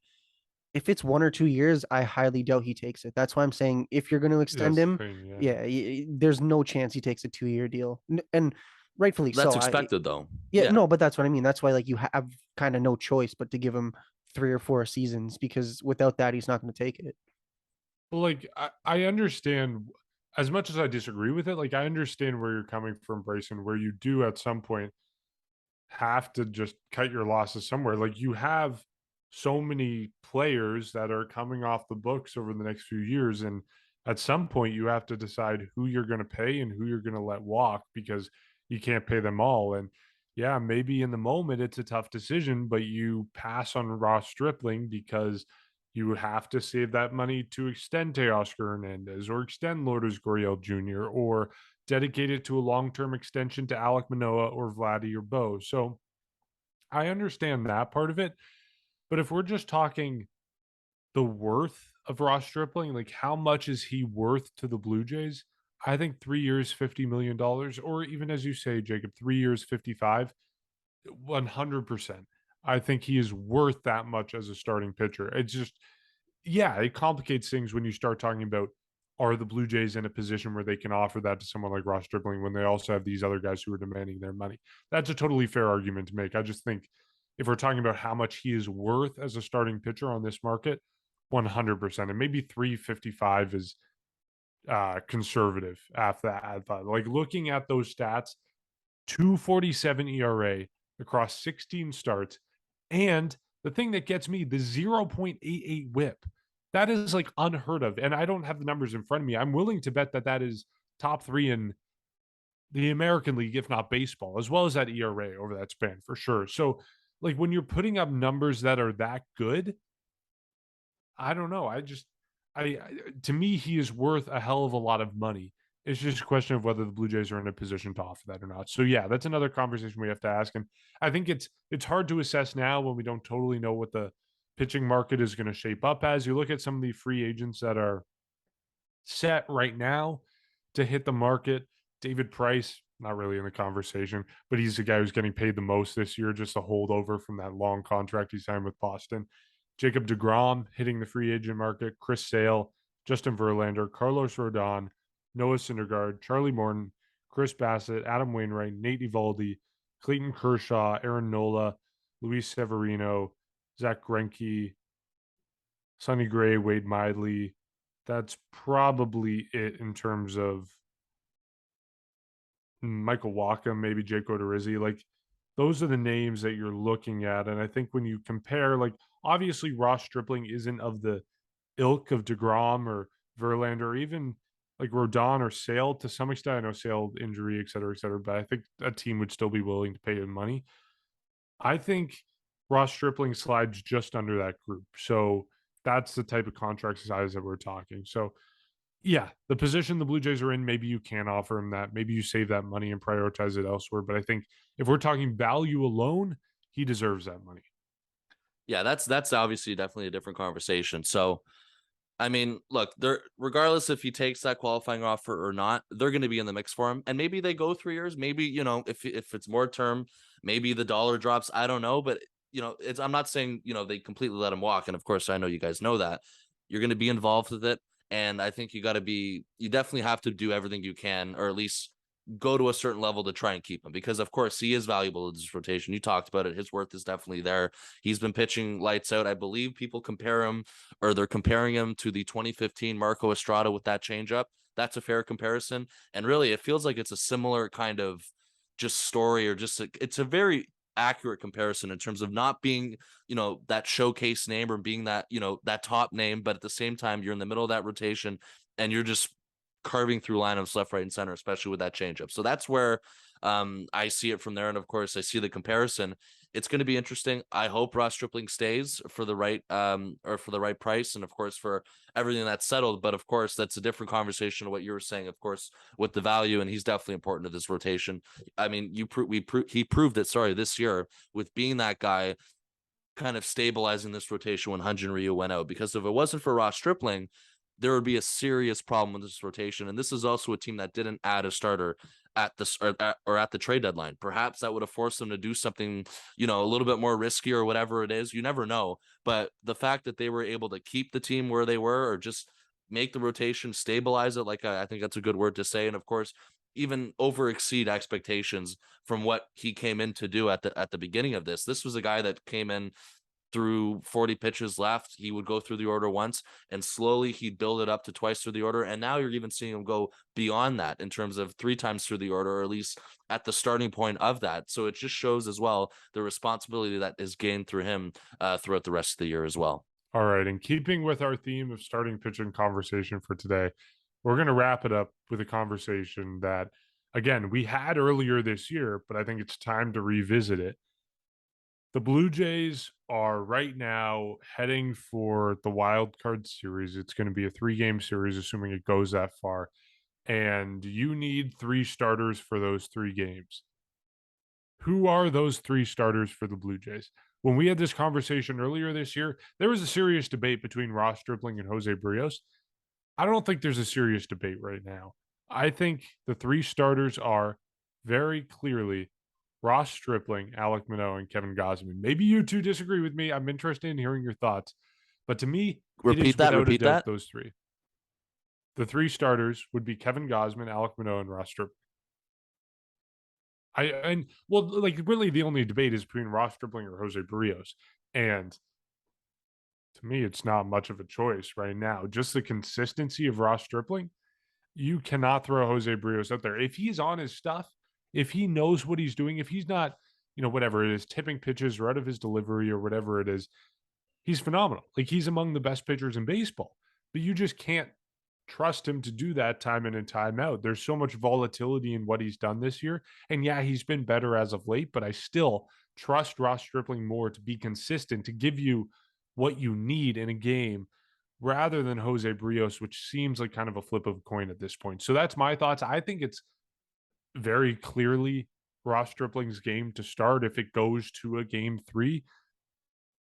if it's 1 or 2 years, I highly doubt he takes it. That's why I'm saying if you're going to extend That's the him, thing. Yeah. yeah, there's no chance he takes a 2 year deal, and rightfully That's so. I expected though. Yeah, no, but that's what I mean. That's why like you have kind of no choice but to give him 3 or 4 seasons because without that, he's not going to take it. Well, like I understand as much as I disagree with it, like I understand where you're coming from, Bryson, where you do at some point have to just cut your losses somewhere. Like you have so many players that are coming off the books over the next few years. And at some point you have to decide who you're going to pay and who you're going to let walk because you can't pay them all. And yeah, maybe in the moment it's a tough decision, but you pass on Ross Stripling because you have to save that money to extend Teoscar Hernandez or extend Lourdes Gurriel Jr. or dedicate it to a long-term extension to Alec Manoa or Vladdy or Bo. So I understand that part of it. But if we're just talking the worth of Ross Stripling, like how much is he worth to the Blue Jays? I think 3 years, $50 million, or even as you say, Jacob, 3 years, 55, 100%. I think he is worth that much as a starting pitcher. It's just, yeah, it complicates things when you start talking about are the Blue Jays in a position where they can offer that to someone like Ross Stripling when they also have these other guys who are demanding their money. That's a totally fair argument to make. I just think if we're talking about how much he is worth as a starting pitcher on this market, 100%. And maybe 355 is conservative after that. I thought, like looking at those stats, 247 ERA across 16 starts. And the thing that gets me, the 0.88 whip. That is like unheard of. And I don't have the numbers in front of me. I'm willing to bet that that is top 3 in the American League, if not baseball, as well as that ERA over that span for sure. So, like when you're putting up numbers that are that good, I don't know. I to me, he is worth a hell of a lot of money. It's just a question of whether the Blue Jays are in a position to offer that or not. So yeah, that's another conversation we have to ask. And I think it's hard to assess now when we don't totally know what the pitching market is going to shape up as. You look at some of the free agents that are set right now to hit the market. David Price, not really in the conversation, but he's the guy who's getting paid the most this year, just a holdover from that long contract he signed with Boston. Jacob deGrom hitting the free agent market, Chris Sale, Justin Verlander, Carlos Rodon, Noah Syndergaard, Charlie Morton, Chris Bassett, Adam Wainwright, Nate Eovaldi, Clayton Kershaw, Aaron Nola, Luis Severino, Zach Greinke, Sonny Gray, Wade Miley. That's probably it in terms of Michael Wacha, maybe Jake Odorizzi. Like those are the names that you're looking at. And I think when you compare, like obviously Ross Stripling isn't of the ilk of DeGrom or Verlander or even like Rodon or Sale to some extent. I know Sale injury, et cetera, but I think a team would still be willing to pay him money. I think Ross Stripling slides just under that group. So that's the type of contract size that we're talking. So yeah, the position the Blue Jays are in, maybe you can offer him that. Maybe you save that money and prioritize it elsewhere. But I think if we're talking value alone, he deserves that money. Yeah, that's obviously definitely a different conversation. So, I mean, look, they're regardless if he takes that qualifying offer or not, they're going to be in the mix for him. And maybe they go 3 years. Maybe if it's more term, maybe the dollar drops. I don't know, but it's. I'm not saying they completely let him walk. And of course, I know you guys know that you're going to be involved with it. And I think you definitely have to do everything you can, or at least go to a certain level to try and keep him, because of course he is valuable in this rotation. You talked about it. His worth is definitely there. He's been pitching lights out. I believe people compare him, or they're comparing him to the 2015 Marco Estrada with that changeup. That's a fair comparison. And really, it feels like it's a similar kind of just story, or it's a very accurate comparison in terms of not being, that showcase name or being that, that top name, but at the same time, you're in the middle of that rotation and you're just carving through lineups left, right, and center, especially with that changeup. So that's where I see it from there. And of course, I see the comparison. It's going to be interesting. I hope Ross Stripling stays for the right or for the right price, and of course for everything that's settled. But of course, that's a different conversation of what you were saying. Of course, with the value, and he's definitely important to this rotation. I mean, he proved it. Sorry, this year with being that guy. kind of stabilizing this rotation when Hyun-Jin Ryu went out, because if it wasn't for Ross Stripling, there would be a serious problem with this rotation. And this is also a team that didn't add a starter at the trade deadline. Perhaps that would have forced them to do something, a little bit more risky or whatever it is. You never know. But the fact that they were able to keep the team where they were, or just make the rotation, stabilize it, like I think that's a good word to say. And of course, even over exceed expectations from what he came in to do at the beginning of this. This was a guy that came in through 40 pitches left. He would go through the order once, and slowly he'd build it up to twice through the order. And now you're even seeing him go beyond that in terms of 3 times through the order, or at least at the starting point of that. So it just shows as well the responsibility that is gained through him throughout the rest of the year as well. All right. In keeping with our theme of starting pitching conversation for today, we're going to wrap it up with a conversation that, again, we had earlier this year, but I think it's time to revisit it. The Blue Jays are right now heading for the wild card series. It's going to be a 3-game series, assuming it goes that far. And you need 3 starters for those 3 games. Who are those 3 starters for the Blue Jays? When we had this conversation earlier this year, there was a serious debate between Ross Stripling and Jose Barrios. I don't think there's a serious debate right now. I think the 3 starters are very clearly Ross Stripling, Alek Manoah, and Kevin Gausman. Maybe you two disagree with me. I'm interested in hearing your thoughts. But to me, Repeat that. Those 3. The 3 starters would be Kevin Gausman, Alek Manoah, and Ross Stripling. Really the only debate is between Ross Stripling or Jose Barrios. And to me, it's not much of a choice right now. Just the consistency of Ross Stripling, you cannot throw Jose Barrios out there. If he's on his stuff, if he knows what he's doing, if he's not, whatever it is, tipping pitches or out of his delivery or whatever it is, he's phenomenal. Like, he's among the best pitchers in baseball. But you just can't trust him to do that time in and time out. There's so much volatility in what he's done this year. And yeah, he's been better as of late, but I still trust Ross Stripling more to be consistent, to give you what you need in a game, rather than Jose Barrios, which seems like kind of a flip of a coin at this point. So that's my thoughts. I think it's very clearly Ross Stripling's game to start if it goes to a game 3.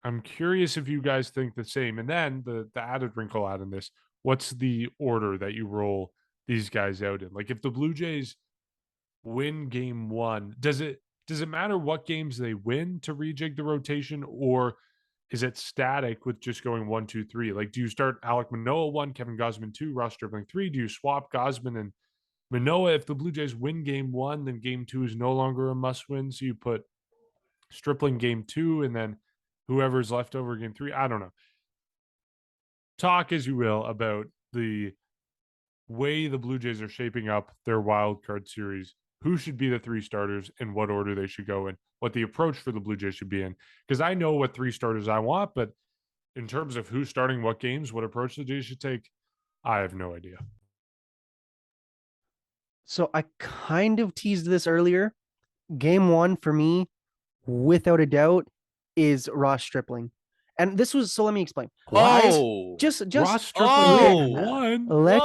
I'm curious if you guys think the same. And then the added wrinkle out in this, what's the order that you roll these guys out in? Like, if the Blue Jays win game 1, does it matter what games they win to rejig the rotation, or is it static with just going 1, 2, 3? Like, do you start Alek Manoah 1, Kevin Gausman 2, Ross Stripling 3? Do you swap Gausman and Manoah? If the Blue Jays win game 1, then game 2 is no longer a must-win, so you put Stripling game 2, and then whoever's left over game 3. I don't know. Talk as you will about the way the Blue Jays are shaping up their wild card series, who should be the 3 starters and what order they should go in, what the approach for the Blue Jays should be in. Because I know what 3 starters I want, but in terms of who's starting what games, what approach the Jays should take, I have no idea. So I kind of teased this earlier. Game 1 for me, without a doubt, is Ross Stripling. And this was, so let me explain. Just Ross Stripling one. Let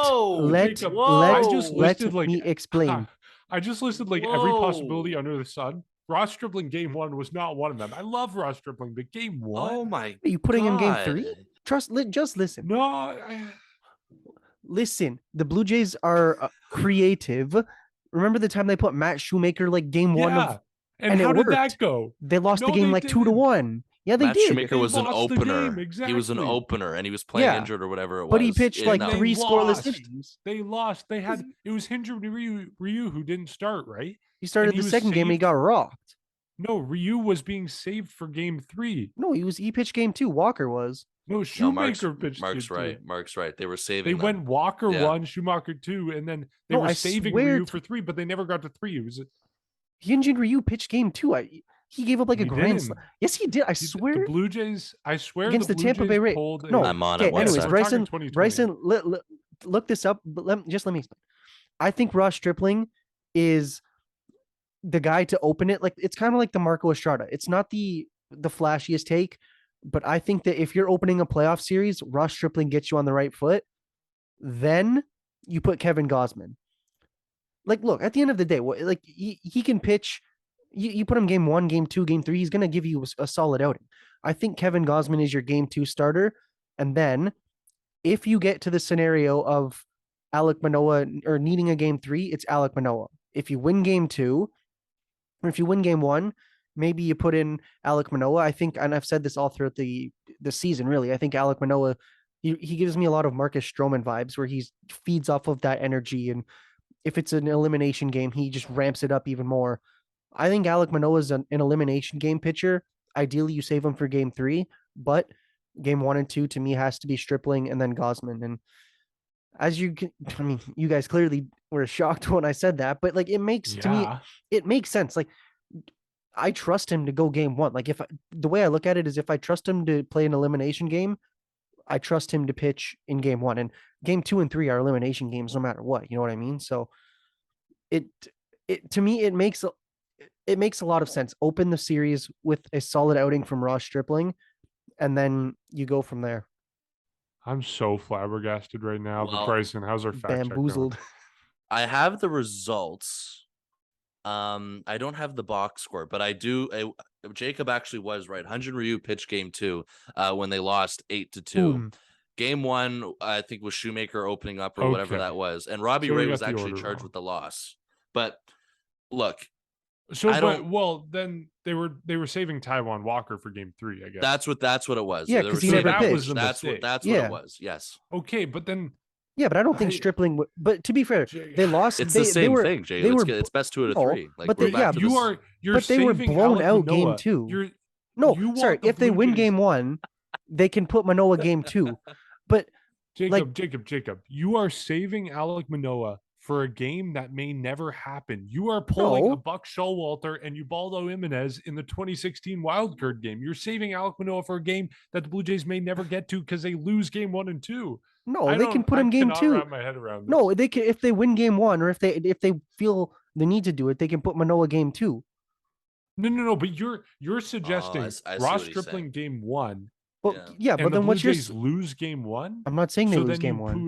me explain. I just listed like every possibility under the sun. Ross Stripling game 1 was not one of them. I love Ross Stripling, but game 1. Oh my! Are you putting him game 3? Just listen. No, listen. The Blue Jays are creative. Remember the time they put Matt Shoemaker like game 1 of, and how did that go? They lost the game like 2-1. Yeah, they Matt did. Shoemaker was an opener. Exactly. He was an opener, and he was playing injured or whatever it was. But he pitched like 3 scoreless innings. They lost. It was Hyun-Jin Ryu who didn't start, right? He started the second game and he got rocked. No, Ryu was being saved for game 3. No, he pitched game 2. Walker was. No, Shoemaker pitched. Mark's right. 2. Mark's right. They were saving. They went Walker 1, Shoemaker 2, and then they were saving Ryu for 3, but they never got to 3. It was Hyun-Jin Ryu pitched game 2. He gave up like a grand slam. Yes, he did. I swear. The Blue Jays. I swear against the Tampa Bay Rays. No, I'm on it. Anyways, Bryson, look this up. But let me explain. I think Ross Stripling is the guy to open it. Like, it's kind of like the Marco Estrada. It's not the flashiest take, but I think that if you're opening a playoff series, Ross Stripling gets you on the right foot. Then you put Kevin Gausman. Like, look, at the end of the day, like he can pitch. You put him game 1, game 2, game 3, he's going to give you a solid outing. I think Kevin Gosman is your game 2 starter. And then if you get to the scenario of Alek Manoah or needing a game 3, it's Alek Manoah. If you win game 2, or if you win game 1, maybe you put in Alek Manoah. I think, and I've said this all throughout the season, really. I think Alek Manoah, he gives me a lot of Marcus Stroman vibes where he feeds off of that energy. And if it's an elimination game, he just ramps it up even more. I think Alek Manoah is an elimination game pitcher. Ideally, you save him for game 3, but game 1 and 2 to me has to be Stripling and then Gosman. And as you can, I mean, you guys clearly were shocked when I said that, but like it makes to me, it makes sense. Like I trust him to go game 1. Like the way I look at it is if I trust him to play an elimination game, I trust him to pitch in game 1, and game 2 and 3 are elimination games no matter what. You know what I mean? So it to me it makes a lot of sense. Open the series with a solid outing from Ross Stripling, and then you go from there. I'm so flabbergasted right now. But Well, Bryson, how's our fact check going? Bamboozled. I have the results. I don't have the box score, but I do. Jacob actually was right. Hyunjin Ryu pitched game 2 when they lost 8-2. Boom. Game 1, I think, was Shoemaker opening up or whatever Okay. that was, and Robbie So we Ray got was the actually order charged wrong. with the loss. But look, So, I but don't- well, then they were saving Taiwan Walker for game 3, I guess. that's what it was. Yeah, They 'cause were he saying never that pitched. was the That's what mistake. what Yeah. it was. Yes, Okay, but then Yeah, but I don't think I- Stripling would. But to be fair, they lost. it's they, the they same were, thing, they Jacob. were- It's best 2 out of no, 3. Like but we're they- back yeah, to you this. are you're but they were saving blown Alek out game Manoah. 2. No, Sorry. If they win game 1, they can put Manoah game 2. But Jacob, you are saving Alek Manoah for a game that may never happen. You are pulling a No. Buck Showalter and Ubaldo Jimenez in the 2016 wildcard game. You're saving Alek Manoah for a game that the Blue Jays may never get to because they lose game 1 and 2. no, they can put him game cannot 2. wrap my head around this. No, they can if they win game 1, or if they feel the need to do it, they can put Manoah game 2. No. But you're suggesting I see Ross what he's Stripling saying. game 1. But yeah, And but the then Blue what's your? Jays lose game 1. I'm not saying they So lose then game you 1. put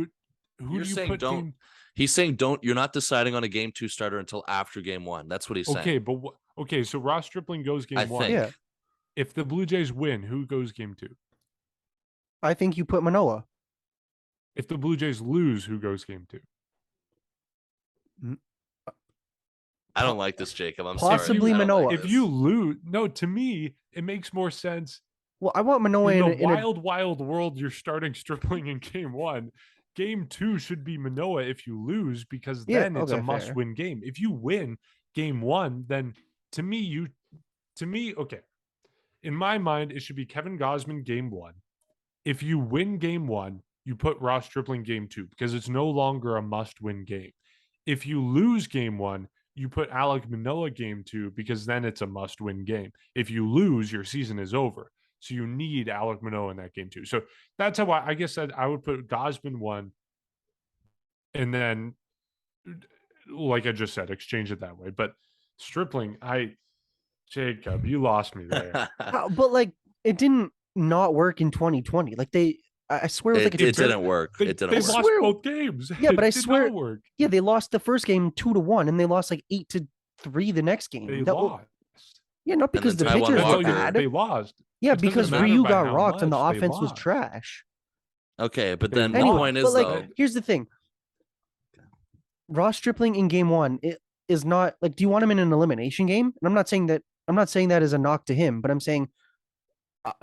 who You're do you saying put don't. game? He's saying don't. You're not deciding on a game 2 starter until after game 1. That's what he's saying. Okay, but okay, so Ross Stripling goes game I 1. think. Yeah, If the Blue Jays win, who goes game 2? I think you put Manoah. If the Blue Jays lose, who goes game 2? I don't like this, Jacob. I'm Possibly sorry. I don't Manoah. like If this. you lose, no, to me, it makes more sense. Well, I want Manoah In the in a wild world, you're starting Stripling in game 1. Game 2 should be Manoah if you lose, because Yeah, then it's a okay, fair. must-win game. If you win game 1, then to me, okay. In my mind, it should be Kevin Gosman game 1. If you win game 1, you put Ross Stripling game 2 because it's no longer a must-win game. If you lose game 1, you put Alek Manoah game 2 because then it's a must-win game. If you lose, your season is over. So you need Alek Manoah in that game 2. So that's how I guess that I would put Gosman 1, and then, like I just said, exchange it that way. But Stripling, Jacob, you lost me there. but like it didn't not work in 2020. Like I swear it was like it didn't work. It didn't They work. lost Swear- both games. Yeah, but It I did swear- not work. Yeah, they lost the first game 2-1, and they lost like 8-3 the next game. They That- lost. Yeah, not because the then Taiwan pitchers That's were all Walker- you- bad. They lost. Yeah, It doesn't because matter Ryu by got how rocked and the much, they offense was lost. trash. Okay, but They then the lost. point but is like, though. here's the thing. Ross Stripling in game 1 it is not like. Do you want him in an elimination game? And I'm not saying that as a knock to him, but I'm saying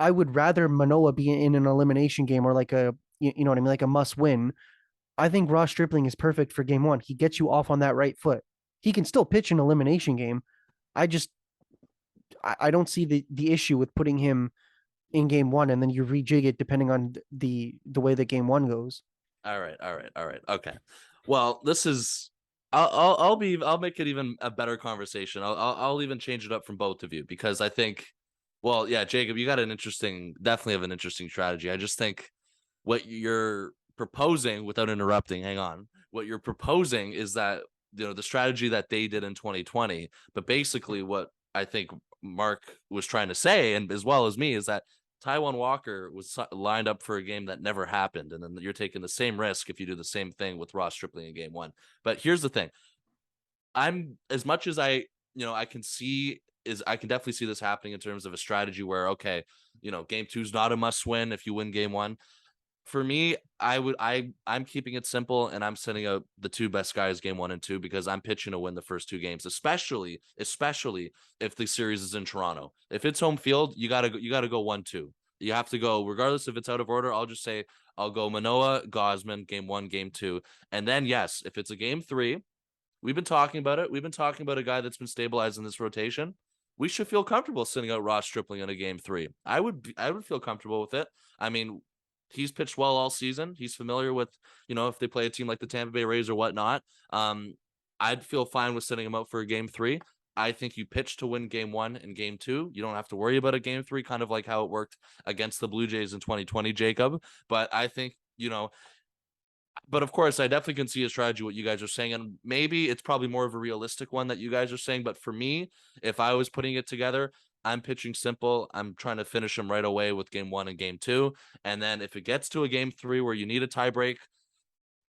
I would rather Manoah be in an elimination game or like you know what I mean, like a must win. I think Ross Stripling is perfect for game 1. He gets you off on that right foot. He can still pitch an elimination game. I don't see the issue with putting him in game 1 and then you rejig it depending on the way that game 1 goes. All right. Okay. Well, this is. I'll make it even a better conversation. I'll even change it up from both of you because I think. Well, yeah, Jacob, you got definitely have an interesting strategy. I just think what you're proposing, without interrupting, hang on. What you're proposing is that the strategy that they did in 2020, but basically what I think Mark was trying to say, and as well as me, is that Taiwan Walker was lined up for a game that never happened, and then you're taking the same risk if you do the same thing with Ross Stripling in game 1. But here's the thing: I'm as much as I can see I can definitely see this happening in terms of a strategy where, okay, game 2 is not a must win if you win game 1. For me, I'm keeping it simple, and I'm sending out the 2 best guys game 1 and 2 because I'm pitching to win the first 2 games, especially if the series is in Toronto. If it's home field, you gotta go 1-2. You have to go regardless if it's out of order. I'll just say I'll go Manoah, Gausman, game 1, game 2, and then yes, if it's a game 3, we've been talking about it. We've been talking about a guy that's been stabilizing this rotation. We should feel comfortable sending out Ross Stripling in a game 3. I would feel comfortable with it. I mean, he's pitched well all season. He's familiar with, if they play a team like the Tampa Bay Rays or whatnot. I'd feel fine with sending him out for a game 3. I think you pitch to win game 1 and game 2. You don't have to worry about a game 3, kind of like how it worked against the Blue Jays in 2020, Jacob. But I think, but of course, I definitely can see a strategy, what you guys are saying. And maybe it's probably more of a realistic one that you guys are saying. But for me, if I was putting it together, I'm pitching simple. I'm trying to finish him right away with game 1 and game 2. And then if it gets to a game 3 where you need a tie break,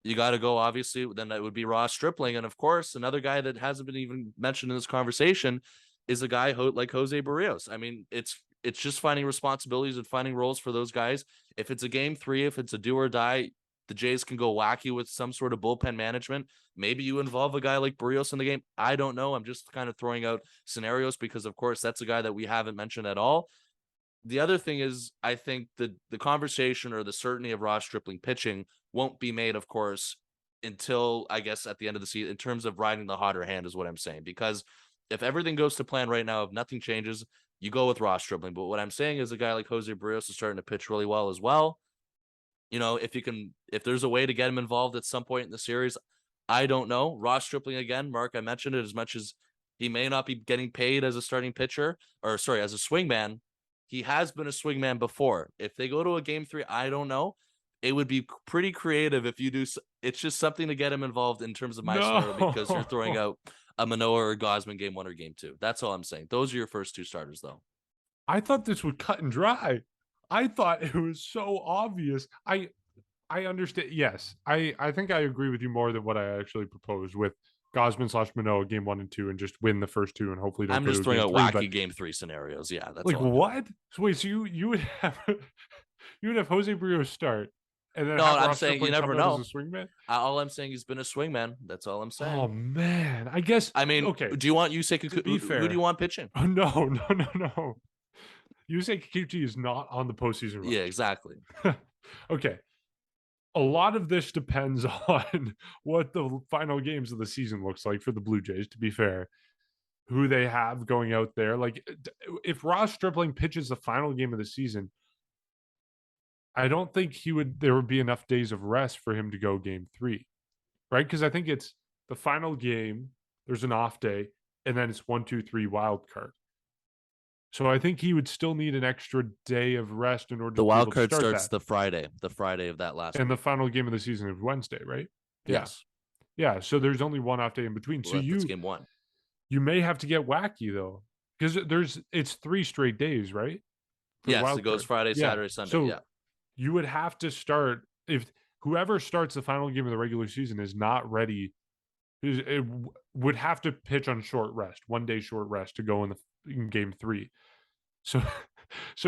you got to go, obviously, then that would be Ross Stripling. And of course, another guy that hasn't been even mentioned in this conversation is a guy like Jose Barrios. I mean, it's just finding responsibilities and finding roles for those guys. If it's a game 3, if it's a do or die, the Jays can go wacky with some sort of bullpen management. Maybe you involve a guy like Barrios in the game. I don't know. I'm just kind of throwing out scenarios because, of course, that's a guy that we haven't mentioned at all. The other thing is, I think the conversation or the certainty of Ross Stripling pitching won't be made, of course, until, I guess, at the end of the season, in terms of riding the hotter hand is what I'm saying. Because if everything goes to plan right now, if nothing changes, you go with Ross Stripling. But what I'm saying is a guy like Jose Barrios is starting to pitch really well as well. If there's a way to get him involved at some point in the series, I don't know. Ross Stripling, again, Mark, I mentioned it, as much as he may not be getting paid as a starting pitcher, as a swingman, he has been a swingman before. If they go to a game 3, I don't know. It would be pretty creative if you do. It's just something to get him involved in terms of my scenario, because you're throwing out a Manoah or a Gausman game 1 or game 2. That's all I'm saying. Those are your first 2 starters, though. I thought this would cut and dry. I thought it was so obvious. I understand. Yes, I think I agree with you more than what I actually proposed with Gausman/Manoah game 1 and 2, and just win the first 2 and hopefully don't. I'm just throwing out wacky game 3 scenarios. Yeah, that's like all what? So wait, so you would have Jose Barrios start, and then no, have I'm Ross saying you Stripling never come in know. as a swingman? All I'm saying, he's been a swingman. That's all I'm saying. Oh man, I guess. I mean, okay. Do you want Yusei Kikuchi? To be fair, who do you want pitching? Oh, no. Yusei Kikuchi is not on the postseason run. Yeah, exactly. Okay. A lot of this depends on what the final games of the season looks like for the Blue Jays, to be fair. Who they have going out there. Like, if Ross Stripling pitches the final game of the season, I don't think there would be enough days of rest for him to go game 3, right? Because I think it's the final game, there's an off day, and then it's 1, 2, 3 wild card. So I think he would still need an extra day of rest in order. The to wild be able card to start starts that. the Friday of that last. And week. the final game of the season is Wednesday, right? Yes. Yeah. So there's only one off day in between. Well, so that's game 1. You may have to get wacky though, because it's 3 straight days, right? Yes, it goes Friday, Saturday, Sunday. So yeah. You would have to start, if whoever starts the final game of the regular season is not ready, it would have to pitch on short rest, 1 day short rest to go in game 3. So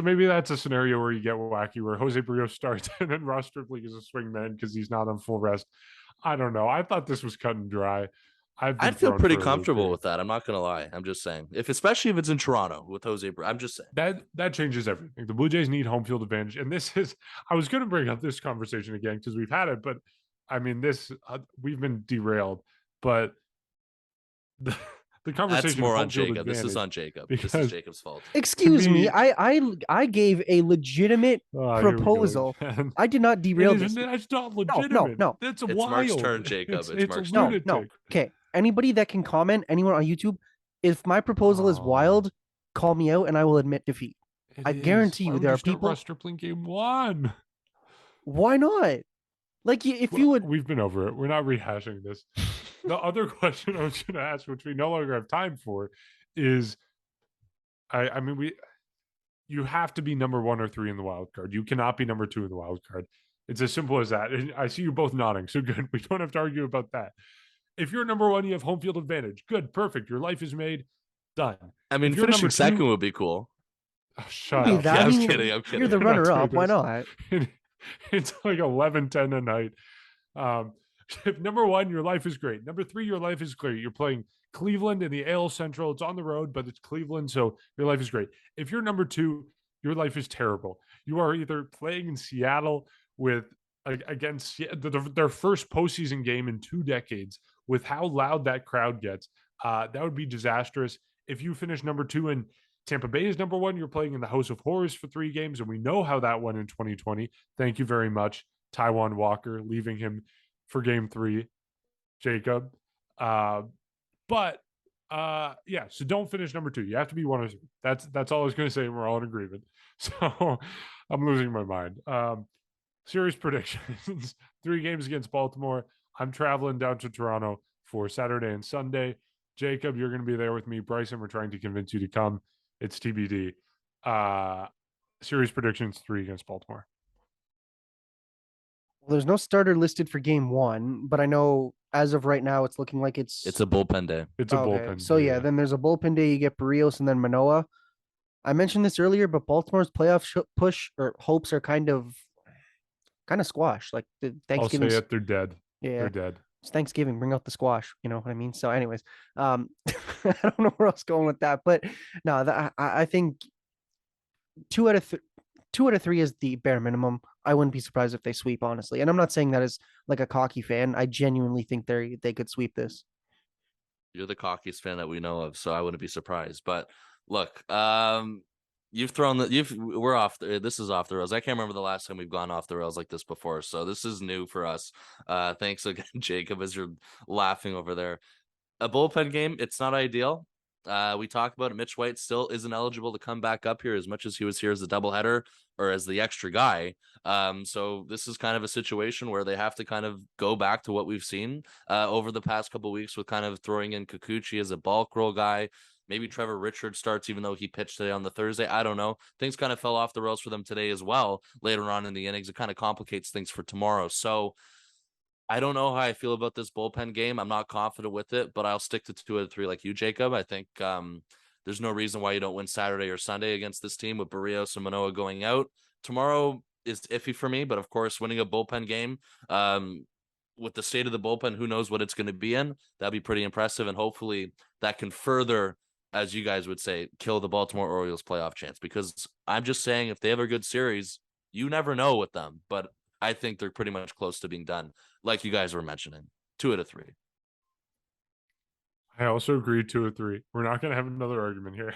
maybe that's a scenario where you get wacky, where Jose Barrios starts and then Ross Stripling is a swingman because he's not on full rest. I don't know. I thought this was cut and dry. I'd feel pretty comfortable with that. I'm not gonna lie. I'm just saying, especially if it's in Toronto with Jose Barrios. I'm just saying that changes everything. The Blue Jays need home field advantage, and I was going to bring up this conversation again because we've had it, but I mean, we've been derailed. But the conversation that's more on Jacob. This is on Jacob. This is Jacob's fault. Excuse me. I gave a legitimate proposal. I did not derail this. That's not legitimate. No. That's it's wild. Mark's turn, Jacob. It's Mark's turn. No. Okay. Anybody that can comment, anyone on YouTube, if my proposal is wild, call me out and I will admit defeat. I guarantee you there are people. Ross Stripling game 1. Why not? Like, if you would. We've been over it. We're not rehashing this. The other question I was going to ask, which we no longer have time for, is, I mean, you have to be number 1 or 3 in the wild card. You cannot be number 2 in the wild card. It's as simple as that. And I see you both nodding, so good. We don't have to argue about that. If you're number 1, you have home field advantage. Good, perfect. Your life is made. Done. I mean, If you're finishing number second two- would be cool. Oh, shut Be up. that. I I'm mean, kidding. I'm you're kidding. the We're not runner doing up. Why this. not? It's like 11:10 a night. Um, if number one, your life is great. Number three, your life is great. You're playing Cleveland in the AL Central. It's on the road, but it's Cleveland, so your life is great. If you're number two, your life is terrible. You are either playing in Seattle with against their first postseason game in 2 decades with how loud that crowd gets. That would be disastrous. If you finish number two and Tampa Bay is number one, you're playing in the House of Horrors for 3 games, and we know how that went in 2020. Thank you very much, Taiwan Walker, leaving him for game 3, Jacob. But yeah, so don't finish number two. You have to be one or two. That's all I was going to say. We're all in agreement. So I'm losing my mind. Series predictions: 3 games against Baltimore. I'm traveling down to Toronto for Saturday and Sunday. Jacob, you're going to be there with me. Bryson, we're trying to convince you to come. It's TBD. Series predictions: 3 against Baltimore. Well, there's no starter listed for game 1, but I know as of right now, it's looking like it's It's a bullpen day. It's a okay. bullpen. So yeah, then there's a bullpen day. You get Barrios and then Manoa. I mentioned this earlier, but Baltimore's playoff push or hopes are kind of squashed. Like the I'll say Thanksgiving. it. They're dead. Yeah, They're dead. it's Thanksgiving. Bring out the squash. You know what I mean? So, anyways, I don't know where else going with that, but no, I think 2 out of 3 is the bare minimum. I wouldn't be surprised if they sweep, honestly. And I'm not saying that as like a cocky fan. I genuinely think they could sweep this. You're the cockiest fan that we know of, so I wouldn't be surprised. But look, we're off. This is off the rails. I can't remember the last time we've gone off the rails like this before, so this is new for us. Thanks again, Jacob, as you're laughing over there. A bullpen game, it's not ideal. We talked about it. Mitch White still isn't eligible to come back up here as much as he was here as a doubleheader or as the extra guy. So this is kind of a situation where they have to kind of go back to what we've seen over the past couple of weeks with kind of throwing in Kikuchi as a bulk roll guy. Maybe Trevor Richards starts, even though he pitched today on the Thursday. I don't know. Things kind of fell off the rails for them today as well. Later on in the innings, it kind of complicates things for tomorrow. So I don't know how I feel about this bullpen game. I'm not confident with it, but I'll stick to 2 out of 3 like you, Jacob. I think there's no reason why you don't win Saturday or Sunday against this team with Barrios and Manoa going out. Tomorrow is iffy for me, but of course, winning a bullpen game with the state of the bullpen, who knows what it's going to be in. That'd be pretty impressive, and hopefully that can further, as you guys would say, kill the Baltimore Orioles playoff chance. Because I'm just saying, if they have a good series, you never know with them, but I think they're pretty much close to being done, like you guys were mentioning. 2 out of 3. I also agree 2 or 3. We're not going to have another argument here.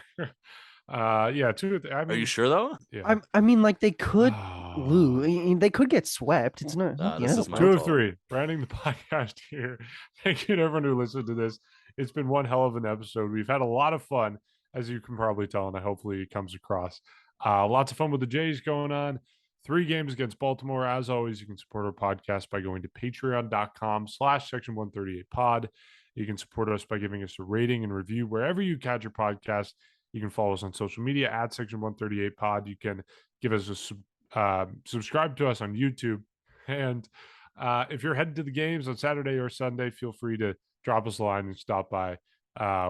Yeah, 2 or 3. I mean, Are you sure though? Yeah. I mean, like they could lose. I mean, they could get swept. It's not the this end is of my the 2 world. or 3. Rounding the podcast here. Thank you to everyone who listened to this. It's been one hell of an episode. We've had a lot of fun, as you can probably tell, and hopefully it comes across. Lots of fun with the Jays going on. 3 games against Baltimore. As always, you can support our podcast by going to patreon.com/section138pod. You can support us by giving us a rating and review wherever you catch your podcast. You can follow us on social media at section138pod. You can give us a subscribe to us on YouTube. And if you're heading to the games on Saturday or Sunday, feel free to drop us a line and stop by.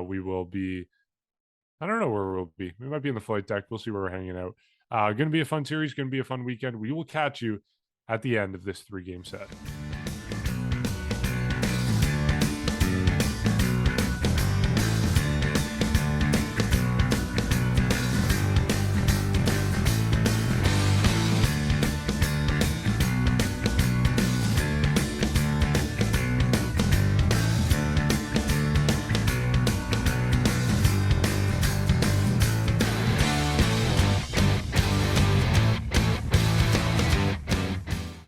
We will be, I don't know where we'll be. We might be in the flight deck. We'll see where we're hanging out. Going to be a fun series. Going to be a fun weekend. We will catch you at the end of this 3-game set.